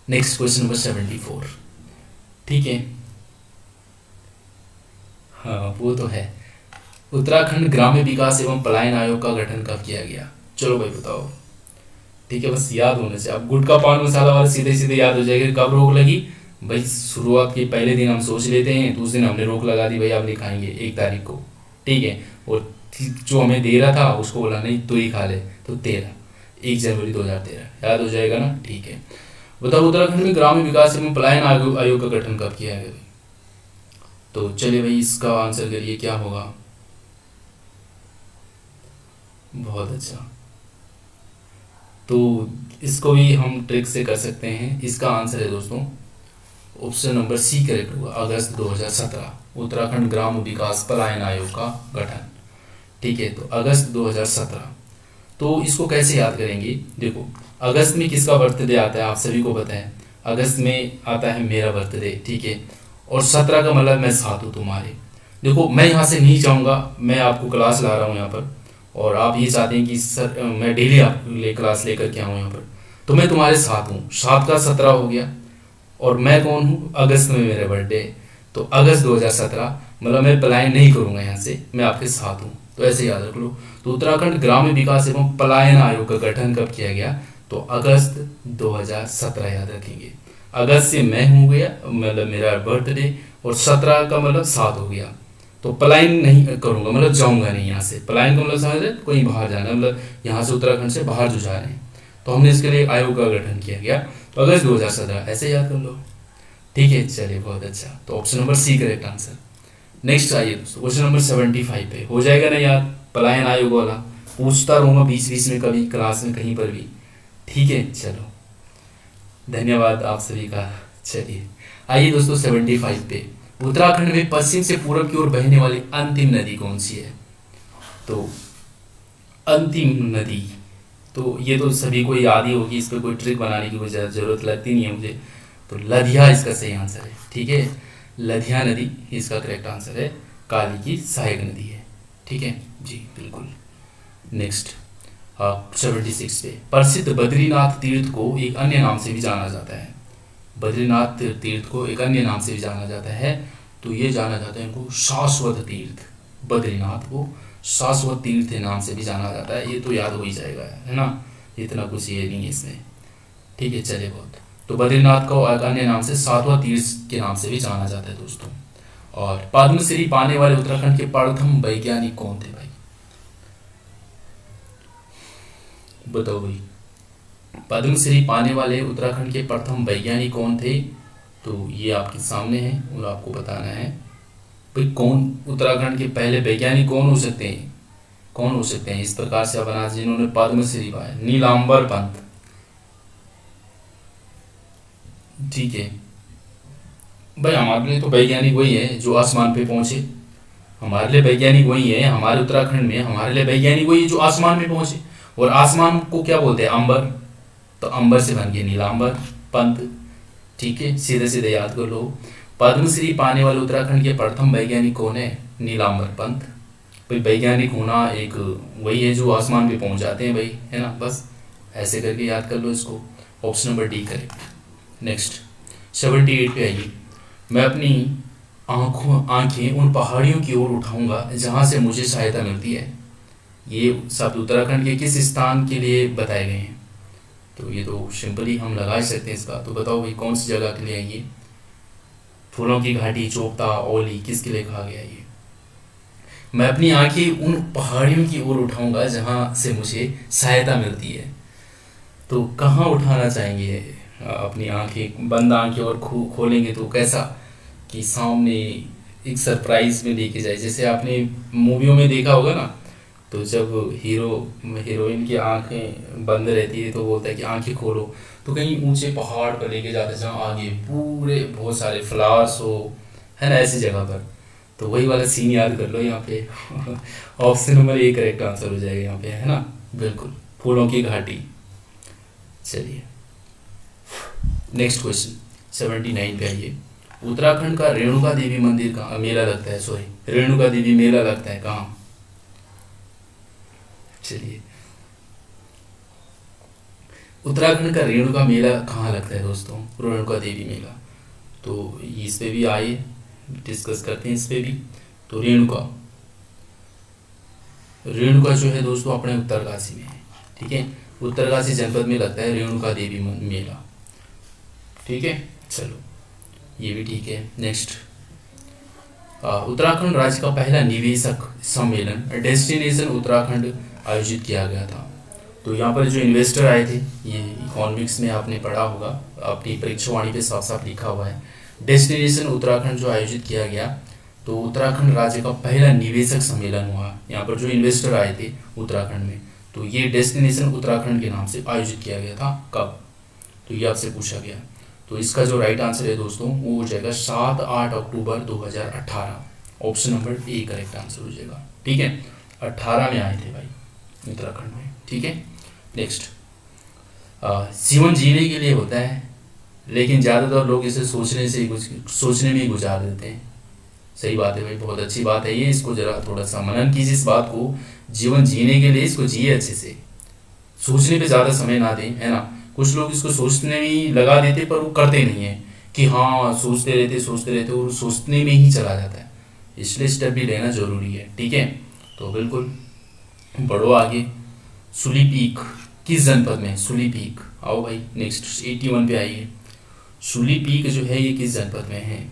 नेक्स्ट क्वेश्चन नंबर 74, ठीक है। हाँ वो तो है। उत्तराखंड ग्राम्य विकास एवं पलायन आयोग का गठन कब किया गया? चलो भाई बताओ, ठीक है, बस याद होने से। अब गुटखा, पान मसाला वाले सीधे सीधे याद हो जाएगा। कब रोक लगी भाई? शुरुआत के पहले दिन हम सोच लेते हैं, तो उस दिन हमने रोक लगा दी भाई, आप नहीं खाएंगे 1 तारीख को, ठीक है। और जो हमें दे रहा था उसको बोला नहीं तू ही खा ले, तो 1 जनवरी 2013 याद हो जाएगा ना, ठीक है। बताओ, उत्तराखंड में ग्राम्य विकास एवं पलायन आयोग का गठन कब किया गया? तो चलिए भाई, इसका आंसर करिए, क्या होगा? बहुत अच्छा, तो इसको भी हम ट्रिक से कर सकते हैं। इसका आंसर है दोस्तों ऑप्शन नंबर सी करेक्ट होगा, अगस्त 2017 उत्तराखंड ग्राम विकास पलायन आयोग का गठन। ठीक है, तो अगस्त 2017। तो इसको कैसे याद करेंगे? देखो, अगस्त में किसका बर्थडे आता है आप सभी को पता है, अगस्त में आता है मेरा बर्थडे। ठीक है, और 17 का मतलब मैं साथ हूँ तुम्हारे। देखो, मैं यहाँ से नहीं जाऊँगा, मैं आपको क्लास ला रहा हूँ यहाँ पर, और आप ये चाहते हैं कि सर मैं डेली आपके लिए क्लास लेकर के आऊँ यहाँ पर, तो मैं तुम्हारे साथ हूँ। 7 का 17 हो गया, और मैं कौन हूँ? अगस्त में मेरा बर्थडे है, तो अगस्त 2017 मतलब मैं पलायन नहीं करूँगा यहाँ से, मैं आपके साथ हूँ। तो ऐसे याद रख लो। तो उत्तराखंड ग्रामीण विकास एवं पलायन आयोग का गठन कब किया गया? तो अगस्त 2017 याद रखेंगे। अगस्त से मैं हो गया मतलब मेरा बर्थडे, और 17 का मतलब 7 हो गया। तो पलायन नहीं करूँगा मतलब जाऊँगा नहीं यहाँ से। पलायन का मतलब समझ रहे, कोई बाहर जाना, मतलब यहाँ से उत्तराखंड से बाहर जो जा रहे हैं, तो हमने इसके लिए आयोग का गठन किया गया। तो अगस्त 2017 ऐसे याद कर लो। ठीक है, चलिए बहुत अच्छा। तो option number C correct answer. Next आइए दोस्तों, क्वेश्चन नंबर 75 पे हो जाएगा ना याद, पलायन आयोग वाला पूछता रहूँगा बीच बीच में, कभी क्लास में कहीं पर भी। ठीक है, चलो धन्यवाद आप सभी का। चलिए आइए दोस्तों 75 पे, उत्तराखंड में पश्चिम से पूर्व की ओर बहने वाली अंतिम नदी कौन सी है? तो अंतिम नदी, तो ये तो सभी को याद ही होगी, इस पर कोई ट्रिक बनाने की कोई जरूरत लगती नहीं है मुझे। तो लधिया इसका सही आंसर है। ठीक है, लधिया नदी इसका करेक्ट आंसर है, काली की सहायक नदी है। ठीक है जी, बिल्कुल। नेक्स्ट 76 पे, प्रसिद्ध बद्रीनाथ तीर्थ को एक अन्य नाम से भी जाना जाता है। बद्रीनाथ तीर्थ को एक अन्य नाम से भी जाना जाता है, तो ये जाना जाता है इनको शाश्वत तीर्थ। बद्रीनाथ को शाश्वत तीर्थ के नाम से भी जाना जाता है, ये तो याद हो ही जाएगा, है ना, इतना कुछ ये नहीं है इसमें। ठीक है, चलिए बहुत। तो बद्रीनाथ को एक अन्य नाम से सातवां तीर्थ के नाम से भी जाना जाता है दोस्तों। और पद्मश्री पाने वाले उत्तराखंड के प्रथम वैज्ञानिक कौन थे भाई? बताओ भाई, पद्मश्री पाने वाले उत्तराखंड के प्रथम वैज्ञानिक कौन थे? तो ये आपके सामने है और आपको बताना है भाई, कौन उत्तराखंड के पहले वैज्ञानिक कौन हो सकते हैं? कौन हो सकते हैं इस प्रकार से अनाज जिन्होंने पद्मश्री पाया? नीलांबर पंत। ठीक है भाई, हमारे लिए तो वैज्ञानिक वही है जो आसमान पे पहुंचे। हमारे लिए वैज्ञानिक वही है, हमारे उत्तराखंड में हमारे लिए वैज्ञानिक वही है जो आसमान में पहुंचे। और आसमान को क्या बोलते हैं? अंबर। तो अंबर से बन गए नीलांबर पंत। ठीक है, सीधे सीधे याद कर लो। पद्मश्री पाने वाले उत्तराखंड के प्रथम वैज्ञानिक कौन है? नीलांबर पंत। भाई वैज्ञानिक होना एक वही है जो आसमान पे पहुंच जाते हैं भाई, है ना, बस ऐसे करके याद कर लो इसको। Option number D correct. Next 78 पे आइए, मैं अपनी आंखें उन पहाड़ियों की ओर उठाऊंगा जहां से मुझे सहायता मिलती है। ये शब्द उत्तराखंड के किस स्थान के लिए बताए गए हैं? तो ये तो सिंपली हम लगा ही सकते हैं इसका। तो बताओ भाई कौन सी जगह के लिए है ये? फूलों की घाटी, चोपता, ओली, किसके लिए कहा गया ये? मैं अपनी आंखें उन पहाड़ियों की ओर उठाऊंगा जहां से मुझे सहायता मिलती है। तो कहाँ उठाना चाहेंगे? अपनी आंखें, बंद आंखें और खोलेंगे तो कैसा कि सामने एक सरप्राइज में लेके जाए। जैसे आपने मूवियों में देखा होगा ना, तो जब हीरो हीरोइन की आंखें बंद रहती है तो बोलता है कि आंखें खोलो, तो कहीं ऊंचे पहाड़ पर लेके जाते हैं जहाँ आगे पूरे बहुत सारे फ्लावर्स हो, है ना, ऐसी जगह पर। तो वही वाला सीन याद कर लो यहाँ पे। Option number A correct answer हो जाएगा यहाँ पे, है ना, बिल्कुल, फूलों की घाटी। चलिए नेक्स्ट क्वेश्चन 79 पे आइए, उत्तराखंड का रेणुका देवी मंदिर का मेला लगता है, सॉरी रेणुका देवी मेला लगता है कहाँ? चलिए, उत्तराखंड का रेणुका मेला कहाँ लगता है दोस्तों? रेणुका देवी मेला। तो इस पे भी आइए डिस्कस करते हैं इस पे भी। तो रेणुका जो है दोस्तों अपने उत्तरकाशी में है। ठीक है, उत्तरकाशी जनपद में लगता है रेणुका देवी मेला। ठीक है, चलो ये भी ठीक है। नेक्स्ट, उत्तराखंड राज्य का पहला निवेशक सम्मेलन डेस्टिनेशन उत्तराखंड आयोजित किया गया था। तो यहाँ पर जो इन्वेस्टर आए थे, ये इकोनॉमिक्स में आपने पढ़ा होगा, अपनी परीक्षावाणी पे साफ साफ लिखा हुआ है, डेस्टिनेशन उत्तराखंड जो आयोजित किया गया। तो उत्तराखंड राज्य का पहला निवेशक सम्मेलन हुआ। यहाँ पर जो इन्वेस्टर आए थे उत्तराखंड में, तो ये डेस्टिनेशन उत्तराखंड के नाम से आयोजित किया गया था कब, तो ये आपसे पूछा गया। तो इसका जो राइट आंसर है दोस्तों वो हो जाएगा 7-8 अक्टूबर 2018। Option number A correct answer हो जाएगा। ठीक है, 18 में आए थे भाई उत्तराखंड में। ठीक है, नेक्स्ट, जीवन जीने के लिए होता है लेकिन ज़्यादातर लोग इसे सोचने में ही गुजार देते हैं। सही बात है भाई, बहुत अच्छी बात है ये। इसको जरा थोड़ा सा मनन कीजिए इस बात को। जीवन जीने के लिए इसको जिए अच्छे से, सोचने पे ज़्यादा समय ना दें, है ना। कुछ लोग इसको सोचने में ही लगा देते पर वो करते नहीं है कि हाँ सोचते रहते और सोचने में ही चला जाता है। इसलिए स्टेप भी लेना जरूरी है। ठीक है, तो बिल्कुल बढ़ो आगे। सुली पीक किस जनपद में है? सुली पीक, आओ भाई नेक्स्ट 81 पे आइए। सुली पीक जो है ये किस जनपद में है?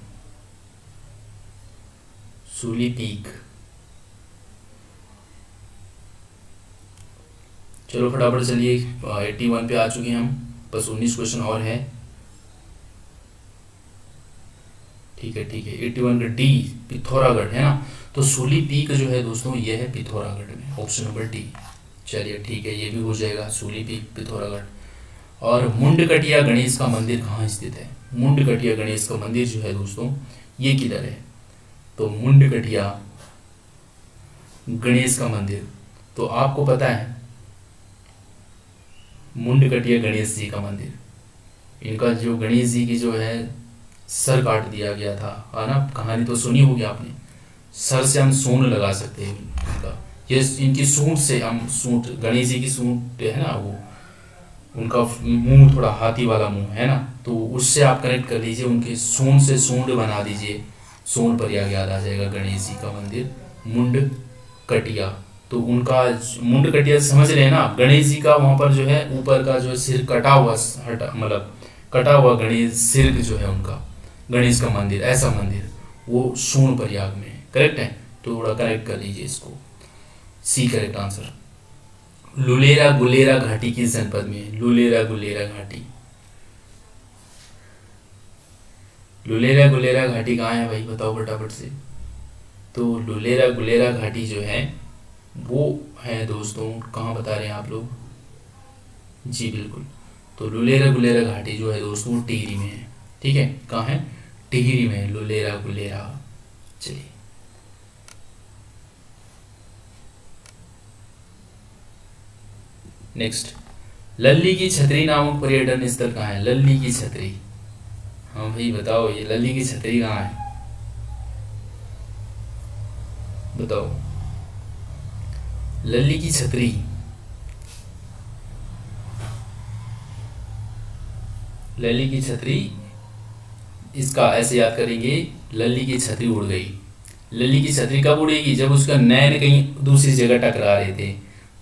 सुली पीक, चलो फटाफट चलिए, 81 पे आ चुके हैं हम, बस 19 क्वेश्चन और है। ठीक है 81 का डी पिथौरागढ़ है ना। तो सूली पीक जो है दोस्तों ये है पिथौरागढ़ में, ऑप्शन नंबर डी। चलिए ठीक है, ये भी हो जाएगा, सूली पीक पिथौरागढ़। और मुंडकटिया गणेश का मंदिर कहाँ स्थित है? मुंडकटिया गणेश का मंदिर जो है दोस्तों ये किधर है? तो मुंडकटिया गणेश का मंदिर, तो आपको पता है मुंडकटिया गणेश जी का मंदिर, इनका जो गणेश जी की जो है सर काट दिया गया था, है ना। कहानी तो सुनी होगी आपने। सर से हम सूंड लगा सकते हैं इनका, ये इनकी सूंड से हम सूंड, गणेश जी की सूंड है ना, वो उनका मुंह थोड़ा हाथी वाला मुंह है ना, तो उससे आप कनेक्ट कर लीजिए, उनके सूंड से सूंड बना दीजिए, सूंड पर याद आ जाएगा गणेश जी का मंदिर मुंड कटिया। तो उनका मुंड कटिया समझ रहे हैं ना, गणेश जी का वहाँ पर जो है ऊपर का जो सिर कटा हुआ, हटा मतलब कटा हुआ गणेश सिर जो है उनका, गणेश का मंदिर, ऐसा मंदिर वो सूंड प्रयाग में है। करेक्ट है, तो थोड़ा कनेक्ट कर लीजिए इसको। सी करेक्ट आंसर। लुलेरा गुलेरा घाटी किस जनपद में है? लुलेरा गुलेरा घाटी, लुलेरा गुलेरा घाटी कहाँ है भाई, बताओ फटाफट से। तो लुलेरा गुलेरा घाटी जो है वो है दोस्तों, कहाँ बता रहे हैं आप लोग? जी बिल्कुल, तो लुलेरा गुलेरा घाटी जो है दोस्तों टिहरी में है। ठीक है, कहाँ है? टिहरी में लुलेरा गुलेरा। चलिए नेक्स्ट, लल्ली की छतरी नामक पर्यटन स्थल कहाँ है? लल्ली की छतरी, हाँ भाई बताओ, ये लल्ली की छतरी कहाँ है बताओ? लल्ली की छतरी, लल्ली की छतरी, इसका ऐसे याद करेंगे, लल्ली की छतरी उड़ गई। लल्ली की छतरी कब उड़ेगी? जब उसका नैन कहीं दूसरी जगह टकरा रहे थे,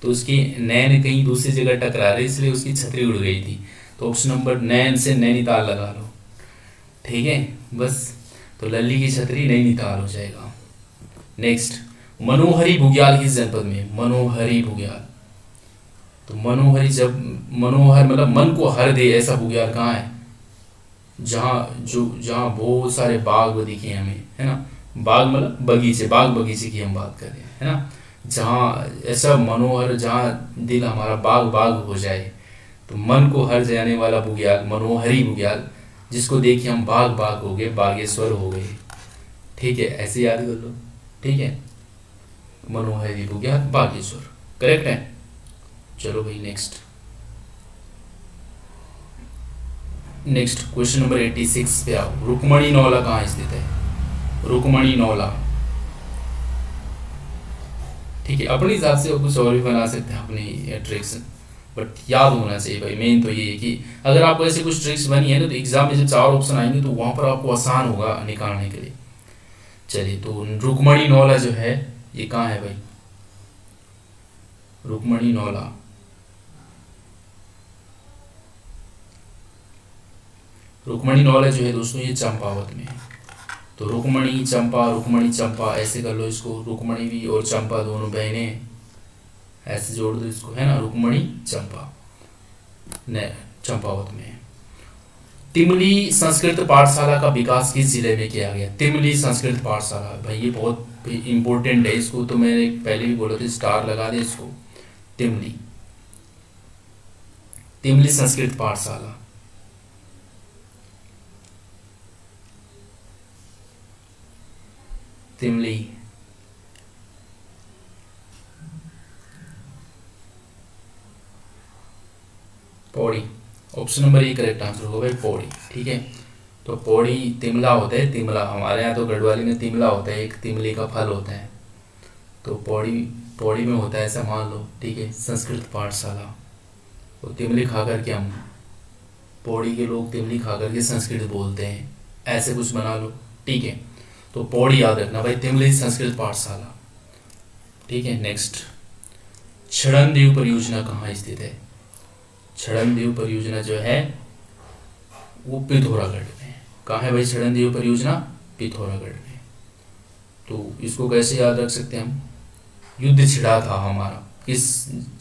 तो उसकी नैन कहीं दूसरी जगह टकरा रहे, इसलिए उसकी छतरी उड़ गई थी। तो ऑप्शन नंबर नैन से नैनीताल लगा लो। ठीक है बस, तो लल्ली की छतरी नैनीताल हो जाएगा। नेक्स्ट, मनोहरी बुग्याल किस जनपद में? मनोहरी बुग्याल, तो मनोहरी, जब मनोहर मतलब मन को हर दे ऐसा बुग्याल कहाँ है? जहाँ बहुत सारे बाग दिखे हमें, है ना। बाग मतलब बगीचे, बाग बगीचे की हम बात कर रहे हैं, है ना। जहाँ ऐसा मनोहर, जहाँ दिल हमारा बाग बाग हो जाए, तो मन को हर जाने वाला बुग्याल, मनोहरी बुग्याल, जिसको देखिए हम बाग बाग हो गए, बागेश्वर हो गए। ठीक है, ऐसे याद कर लो। ठीक है, मनोहरी बुग्याल बागेश्वर, करेक्ट है। चलो भाई नेक्स्ट, क्वेश्चन नंबर 86 पे आओ। रुक्मणी नौला कहाँ स्थित है? रुक्मणी नौला, ठीक है, अपने हिसाब से कुछ और भी बना सकते हैं अपनी अट्रैक्शन, बट याद होना चाहिए भाई। मेन तो ये है कि अगर आपको ऐसे कुछ ट्रिक्स बनी है ना, तो एग्जाम में जब 4 ऑप्शन आएंगे तो वहां पर आपको आसान होगा निकालने के लिए। चलिए, तो रुक्मणी नौला जो है ये कहाँ है भाई? रुक्मणी नौला, रुक्मणी नौला जो है दोस्तों ये चंपावत में है। तो रुक्मणी चंपा ऐसे कर लो इसको, रुक्मणी भी और चंपा दोनों बहनें, ऐसे जोड़ दो इसको, है ना। रुक्मणी चंपा चंपावत में है। तिमली संस्कृत पाठशाला का विकास किस जिले में किया गया? तिमली संस्कृत पाठशाला, भाई ये बहुत इंपॉर्टेंट है, इसको तो मैंने पहले भी बोला था, स्टार लगा दे इसको। तिमली, Timli Sanskrit Pathshala. Timli. Pauri. Option number A correct answer होगा भाई, पौड़ी। ठीक है, तो पौड़ी तिमला होता है, तिमला हमारे यहाँ तो गढ़वाली में तिमला होता है, एक तिमली का फल होता है, तो पौड़ी पौड़ी में होता है ऐसा मान लो। ठीक है, संस्कृत पाठशाला। तो तिमली खा करके हम, पौड़ी के लोग तिमली खा करके संस्कृत बोलते हैं, ऐसे कुछ बना लो। ठीक है, तो पौड़ी याद रखना भाई, तिमली संस्कृत पाठशाला। ठीक है, नेक्स्ट, छड़नदेव परियोजना कहाँ स्थित है? छड़नदेव परियोजना जो है वो पिथौरागढ़ में है। कहाँ है भाई छड़नदेव परियोजना? पिथौरागढ़ में। तो इसको कैसे याद रख सकते हैं हम? युद्ध छिड़ा था हमारा, किस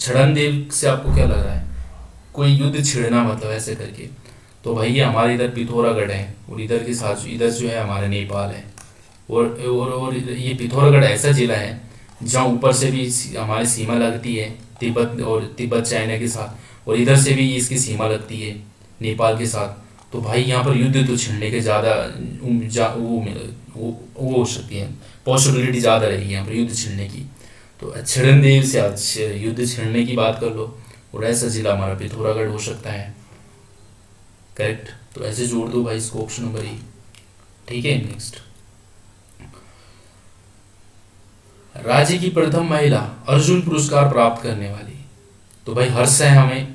छड़नदेव से आपको क्या लग रहा है? कोई युद्ध छिड़ना मतलब ऐसे करके। तो भाई ये हमारे इधर पिथौरागढ़ है, और इधर के साथ इधर जो है हमारा नेपाल है, और ये पिथौरागढ़ ऐसा जिला है जहाँ ऊपर से भी हमारी सीमा लगती है तिब्बत, और तिब्बत चाइना के साथ, और इधर से भी इसकी सीमा लगती है नेपाल के साथ। तो भाई यहाँ पर युद्ध तो छिड़ने के ज़्यादा वो हो सकती है, पॉसिबिलिटी ज़्यादा रहेगी यहाँ पर युद्ध छिड़ने की। तो छड़नदेव से आज युद्ध छिड़ने की बात कर लो, और ऐसा जिला हमारा पिथौरागढ़ हो सकता है। करेक्ट, तो ऐसे जोड़ दो भाई इसको, ऑप्शन नंबर ई। ठीक है, नेक्स्ट, राज्य की प्रथम महिला अर्जुन पुरस्कार प्राप्त करने वाली। तो भाई हर्ष है हमें,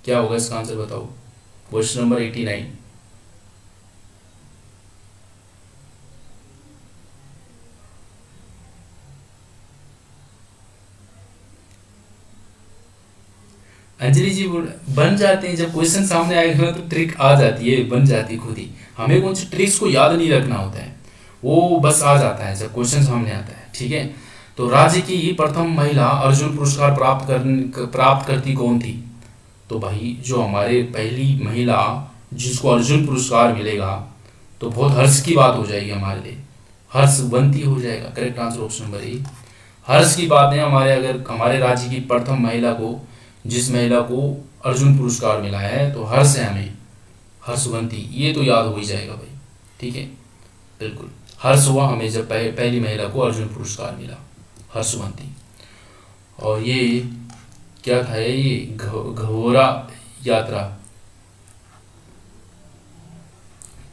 क्या होगा इसका आंसर बताओ? Question number 89। अंजलि जी बन जाते हैं, जब क्वेश्चन सामने आएगा ना तो ट्रिक आ जाती है, बन जाती है खुद ही। हमें कौन सी ट्रिक्स को याद नहीं रखना होता है, वो बस आ जाता है जब क्वेश्चन सामने आता है। ठीक है, तो राज्य की प्रथम महिला अर्जुन पुरस्कार प्राप्त करती कौन थी? तो भाई जो हमारे पहली महिला जिसको अर्जुन पुरस्कार मिलेगा, तो बहुत हर्ष की बात हो जाएगी हमारे लिए, हर्षवंती हो जाएगा। Correct answer option number A, हर्ष की बात है हमारे, अगर हमारे राज्य की प्रथम महिला को, जिस महिला को अर्जुन पुरस्कार मिला है, तो हर्ष है हमें, हर्षवंती, ये तो याद हो ही जाएगा भाई। ठीक है, बिल्कुल हर्ष हुआ हमें जब पहली महिला को अर्जुन पुरस्कार मिला, हर्षवंती। और ये क्या था? ये घोरा यात्रा,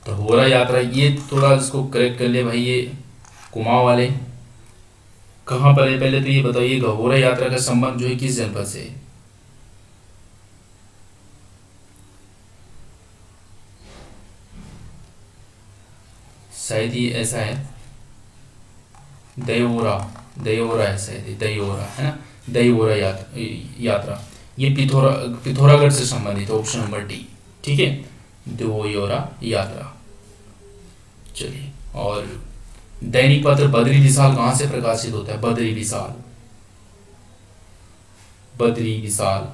तो घोरा यात्रा, ये थोड़ा इसको करेक्ट कर ले भाई, ये कुमाऊं वाले कहाँ पर है? पहले तो ये बताओ, ये घोरा यात्रा का संबंध जो है किस जनपद से है? शायद ये ऐसा है, दयोरा, दयोरा है शायद, दयोरा है ना, दयोरा यात्रा, ये पिथौरागढ़ से संबंधित है, ऑप्शन नंबर डी। ठीक है, दयोरा यात्रा। चलिए, और दैनिक पत्र बद्री विशाल कहाँ से प्रकाशित होता है? बद्री विशाल, बद्री विशाल।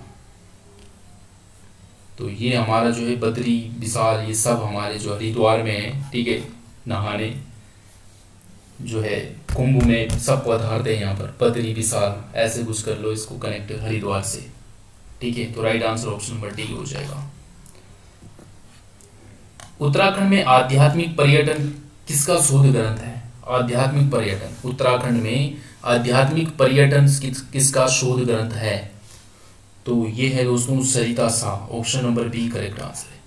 तो ये हमारा जो है बद्री विशाल, ये सब हमारे जो हरिद्वार में है। ठीक है, नहाने जो है कुंभ में सब पदार्थ है यहाँ पर, बद्री विशाल, ऐसे कुछ कर लो इसको कनेक्ट हरिद्वार से। ठीक है, तो right answer option number D हो जाएगा। उत्तराखंड में आध्यात्मिक पर्यटन किसका शोध ग्रंथ है? आध्यात्मिक पर्यटन, उत्तराखंड में आध्यात्मिक पर्यटन किसका शोध ग्रंथ है? तो ये है दोस्तों Sarita Shah, option number B correct answer है।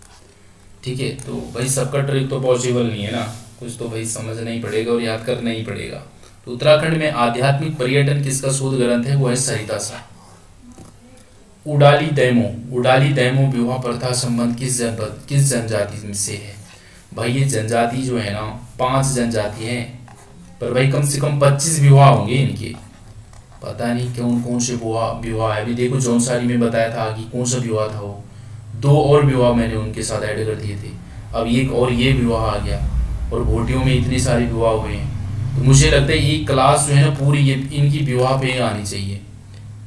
ठीक है, तो भाई सबका ट्रिक तो पॉसिबल नहीं है ना, कुछ तो भाई समझना ही पड़ेगा और याद करना ही पड़ेगा। तो उत्तराखंड में आध्यात्मिक पर्यटन किसका शोध ग्रंथ है? वो है सरिता शाह। उडाली दैमो, उडाली दैमो विवाह प्रथा संबंध किस जनजाति से है? भाई ये जनजाति जो है ना, 5 जनजाति हैं, पर भाई कम से कम 25 विवाह होंगे इनके, पता नहीं कौन कौन से विवाह है। अभी देखो जौनसारी में बताया था कि कौन सा विवाह था वो, 2 और विवाह मैंने उनके साथ ऐड कर दिए थे, अब एक और ये विवाह आ गया, और भोटियों में इतने सारे विवाह हुए हैं। तो मुझे लगता है ये क्लास जो है ना पूरी ये इनकी विवाह पे आनी चाहिए,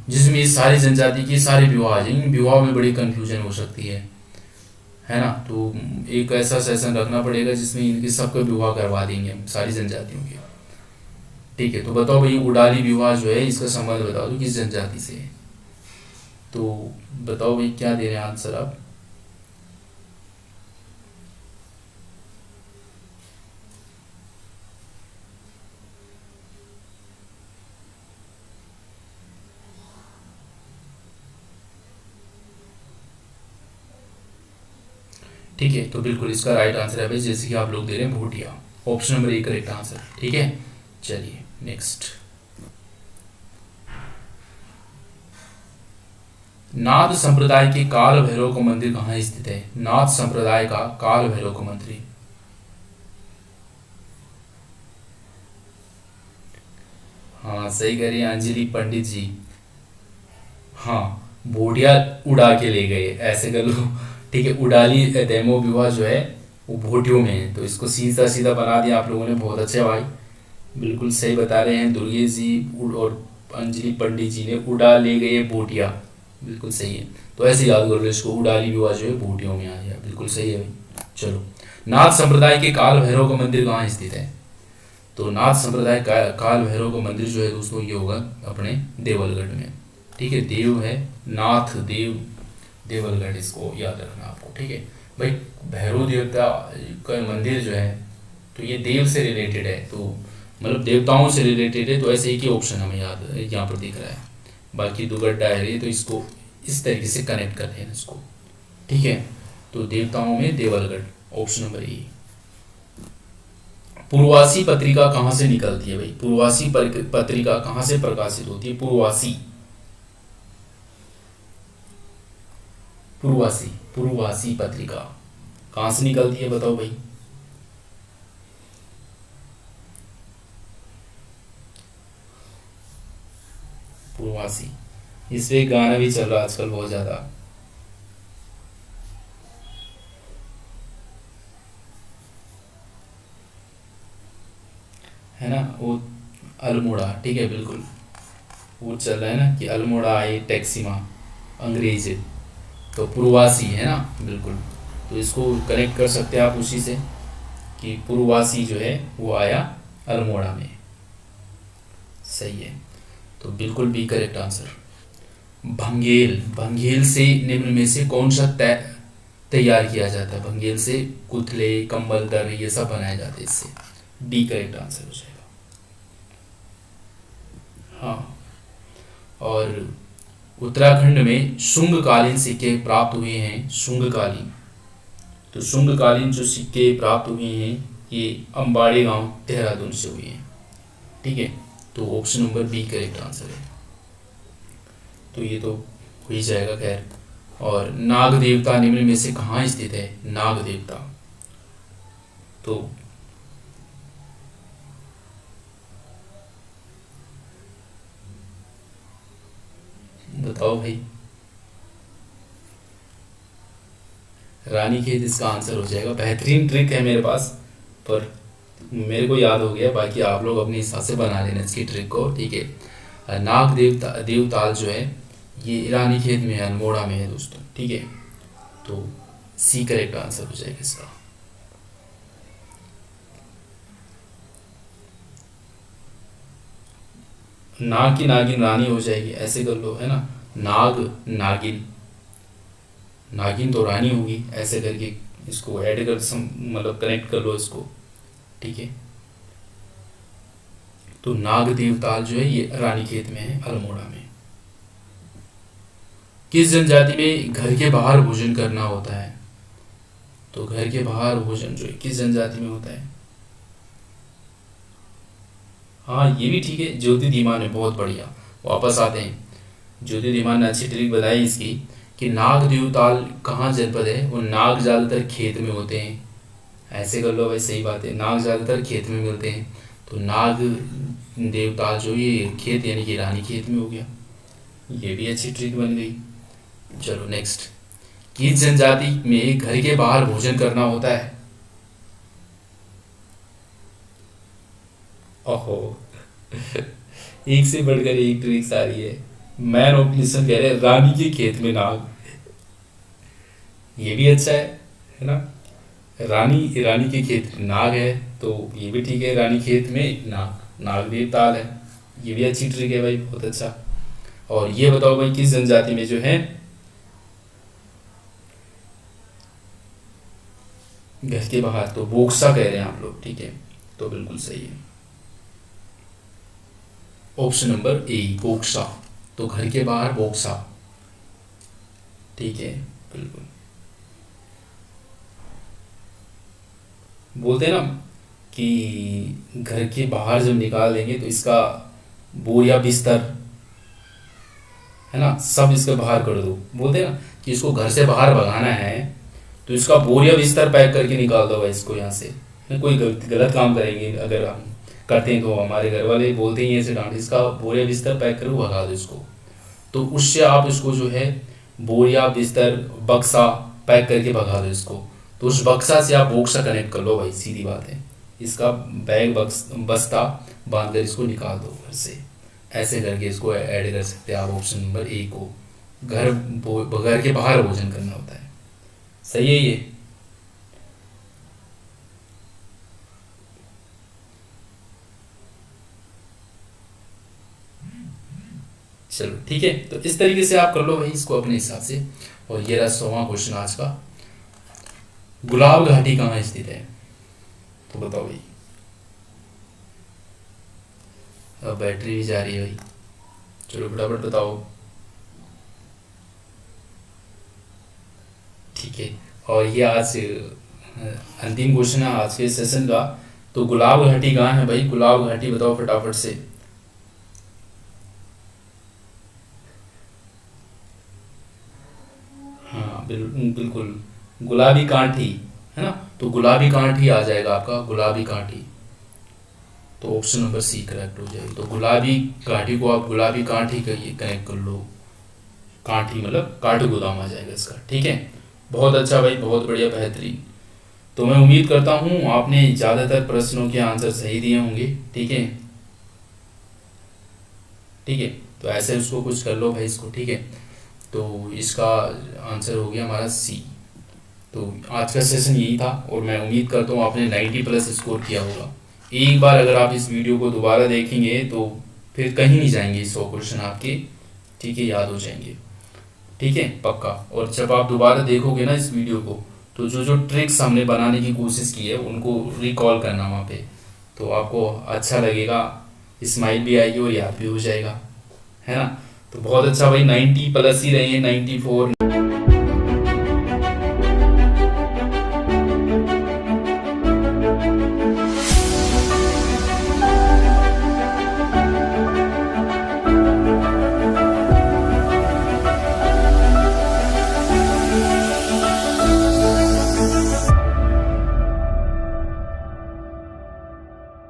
जिसमें ये सारी जनजाति के सारे विवाह आ जाएंगे। विवाह में बड़ी कंफ्यूजन हो सकती है ना, तो एक ऐसा सेशन रखना पड़ेगा जिसमें इनके सबका विवाह करवा देंगे हम सारी जनजातियों के। ठीक है, तो बताओ भाई उडाली विवाह जो है इसका संबंध बताओ तो किस जनजाति से है? तो बताओ भाई क्या दे रहे हैं आंसर आप। ठीक है, तो बिल्कुल इसका राइट आंसर है भाई, जैसे कि आप लोग दे रहे हैं Bhutia. Option number A correct answer. ठीक है, चलिए नेक्स्ट। नाथ संप्रदाय के काल भैरव का मंदिर कहाँ स्थित है? नाथ संप्रदाय का काल भैरव का मंदिर। हाँ सही कह रही हैं अंजलि पंडित जी। हाँ, बोटिया उड़ा के ले गए, ऐसे कर लो। ठीक है, उड़ाली डेमो विवाह जो है वो भोटियों में है, तो इसको सीधा सीधा बना दिया आप लोगों ने, बहुत अच्छे भाई, बिल्कुल सही बता रहे हैं दुर्गेश जी और अंजलि पंडित जी ने उड़ा ले गए बोटिया, बिल्कुल सही है। तो ऐसे याद कर लो इसको, उड़ाली विवाह जो है भोटियों में आ गया, बिल्कुल सही है भाई। चलो, नाथ संप्रदाय के काल भैरव का मंदिर कहाँ स्थित है? तो नाथ संप्रदाय का काल भैरव का मंदिर जो है दोस्तों ये होगा अपने देवलगढ़ में। ठीक है, देव है, नाथ देव, देवलगढ़, इसको याद रखना आपको। ठीक है भाई, भैरव देवता का मंदिर जो है तो ये देव से रिलेटेड है, तो मतलब देवताओं से रिलेटेड है, तो ऐसे एक ही ऑप्शन हमें याद यहाँ पर दिख रहा है। बाकी दो गड्ढा है, तो इसको इस तरीके से कनेक्ट करते हैं इसको। ठीक है, तो देवताओं में देवलगढ़, ऑप्शन नंबर ए। पूर्वासी पत्रिका कहाँ से निकलती है भाई? पूर्वासी पत्रिका कहाँ से प्रकाशित होती है? पूर्वासी, पूर्वासी, पूर्वासी पत्रिका कहाँ से निकलती है बताओ भाई। पूर्वासी, इस पे गाना भी चल रहा है आजकल बहुत ज्यादा, है ना वो, अल्मोड़ा। ठीक है, बिल्कुल वो चल रहा है ना कि अल्मोड़ा आई टैक्सीमा, अंग्रेज, तो पूर्वासी है ना, बिल्कुल। तो इसको कनेक्ट कर सकते हैं आप उसी से कि पूर्वासी जो है वो आया अल्मोड़ा में। सही है, तो बिल्कुल भी करेक्ट आंसर। भंगेल, भंगेल से निम्न में से कौन सा तैयार किया जाता है? भंगेल से कुथले, कंबल, दर, ये सब बनाए जाते हैं इससे। डी करेक्ट आंसर हो जाएगा। हाँ, और उत्तराखंड में शुंगकालीन सिक्के प्राप्त हुए हैं, शुंगकालीन, तो शुंगकालीन जो सिक्के प्राप्त हुए हैं ये अंबाड़ी गांव देहरादून से हुए हैं। ठीक है, तो option number B correct answer है। तो ये तो हो ही जाएगा खैर। और नाग देवता निम्न में से कहाँ स्थित है? नाग देवता, तो बताओ भाई। रानीखेत इसका आंसर हो जाएगा। बेहतरीन ट्रिक है मेरे पास, पर मेरे को याद हो गया, बाकी आप लोग अपने हिसाब से बना लेना इसकी ट्रिक को। ठीक है, नाग देवता देवताल जो है ये रानीखेत में है, अल्मोड़ा में है दोस्तों। ठीक है, तो सी करेक्ट आंसर हो जाएगा इसका। नाग की नागिन रानी हो जाएगी, ऐसे कर लो, है ना, नाग नागिन, नागिन तो रानी होगी, ऐसे करके इसको ऐड कर मतलब कनेक्ट कर लो इसको। ठीक है, तो नाग देवताल जो है ये रानीखेत में है, अल्मोड़ा में। किस जनजाति में घर के बाहर भोजन करना होता है? तो घर के बाहर भोजन जो है किस जनजाति में होता है? हाँ ये भी ठीक है, ज्योति धीमान है, बहुत बढ़िया। वापस आते हैं, ज्योति धीमान ने अच्छी ट्रिक बताई इसकी कि नाग देवताल कहाँ जनपद है, वो नाग ज़्यादातर खेत में होते हैं, ऐसे कर लो भाई, सही बात है, नाग ज़्यादातर खेत में मिलते हैं, तो नाग देवताल जो ये खेत यानी कि रानी खेत में हो गया, ये भी अच्छी ट्रिक बन गई। चलो नेक्स्ट, किस जनजाति में घर के बाहर भोजन करना होता है? ओहो एक से बढ़कर एक ट्रिक आ रही है। मैन ऑप्शन कह रहे हैं रानी के खेत में नाग, ये भी अच्छा है ना, रानी रानी के खेत में नाग है, तो ये भी ठीक है, रानी खेत में नाग, नाग देवताल है, ये भी अच्छी ट्रिक है भाई, बहुत अच्छा। और ये बताओ भाई किस जनजाति में जो है घर के बाहर, तो बोक्सा कह रहे हैं आप लोग, ठीक है, तो बिल्कुल सही है ऑप्शन नंबर ए बोक्सा। तो घर के बाहर बोक्सा, ठीक है, बिल्कुल। बोलते हैं ना कि घर के बाहर जब निकाल देंगे तो इसका बोरिया बिस्तर, है ना, सब इसके बाहर कर दो। बोलते हैं ना कि इसको घर से बाहर भगाना है तो इसका बोरिया बिस्तर पैक करके निकाल दो भाई इसको यहाँ से। कोई गलत काम करेंगे अगर हम करते हैं तो हमारे घर वाले बोलते ही ऐसे डांट, इसका बोरिया बिस्तर पैक करो भगा दो इसको। तो उससे आप इसको जो है बोरिया बिस्तर बक्सा पैक करके भगा दो इसको। तो उस बक्सा से आप बोक्सा कनेक्ट कर लो भाई, सीधी बात है। इसका बैग बस्ता बांध कर इसको निकाल दो घर से। ऐसे करके इसको ऐड कर सकते हैं आप ऑप्शन नंबर ए को। घर के बाहर भोजन करना होता है। सही है ये। चलो ठीक है, तो इस तरीके से आप कर लो भाई इसको अपने हिसाब से। और ये रहा 100वां क्वेश्चन आज का। गुलाब घाटी कहाँ स्थित है, तो बताओ भाई। अब बैटरी भी जा रही है भाई, चलो फटाफट बताओ। ठीक है, और ये आज अंतिम क्वेश्चन है आज के सेशन का। तो गुलाब घाटी कहाँ है भाई, गुलाब घाटी बताओ फटाफट से। हाँ बिल्कुल, गुलाबी कांठी, है ना, तो गुलाबी कांठी आ जाएगा आपका, गुलाबी कांठी। तो ऑप्शन नंबर सी करेक्ट हो जाएगी। तो गुलाबी कांठी को आप गुलाबी कांठी कनेक्ट कर लो। कांठी मतलब काठ गोदाम आ जाएगा इसका, ठीक है। बहुत अच्छा भाई, बहुत बढ़िया, बेहतरीन। तो मैं उम्मीद करता हूँ आपने ज़्यादातर प्रश्नों के आंसर सही दिए होंगे, ठीक है। ठीक है, तो ऐसे उसको कुछ कर लो भाई इसको, ठीक है। तो इसका आंसर हो गया हमारा सी। तो आज का सेशन यही था, और मैं उम्मीद करता हूँ आपने 90 प्लस स्कोर किया होगा। एक बार अगर आप इस वीडियो को दोबारा देखेंगे तो फिर कहीं नहीं जाएंगे 100 क्वेश्चन आपके, ठीक है, याद हो जाएंगे, ठीक है, पक्का। और जब आप दोबारा देखोगे ना इस वीडियो को, तो जो जो ट्रिक्स हमने बनाने की कोशिश की है उनको रिकॉल करना वहाँ पे, तो आपको अच्छा लगेगा, स्माइल भी आएगी और याद भी हो जाएगा, है ना। तो बहुत अच्छा भाई, 90 प्लस ही रहे हैं, 94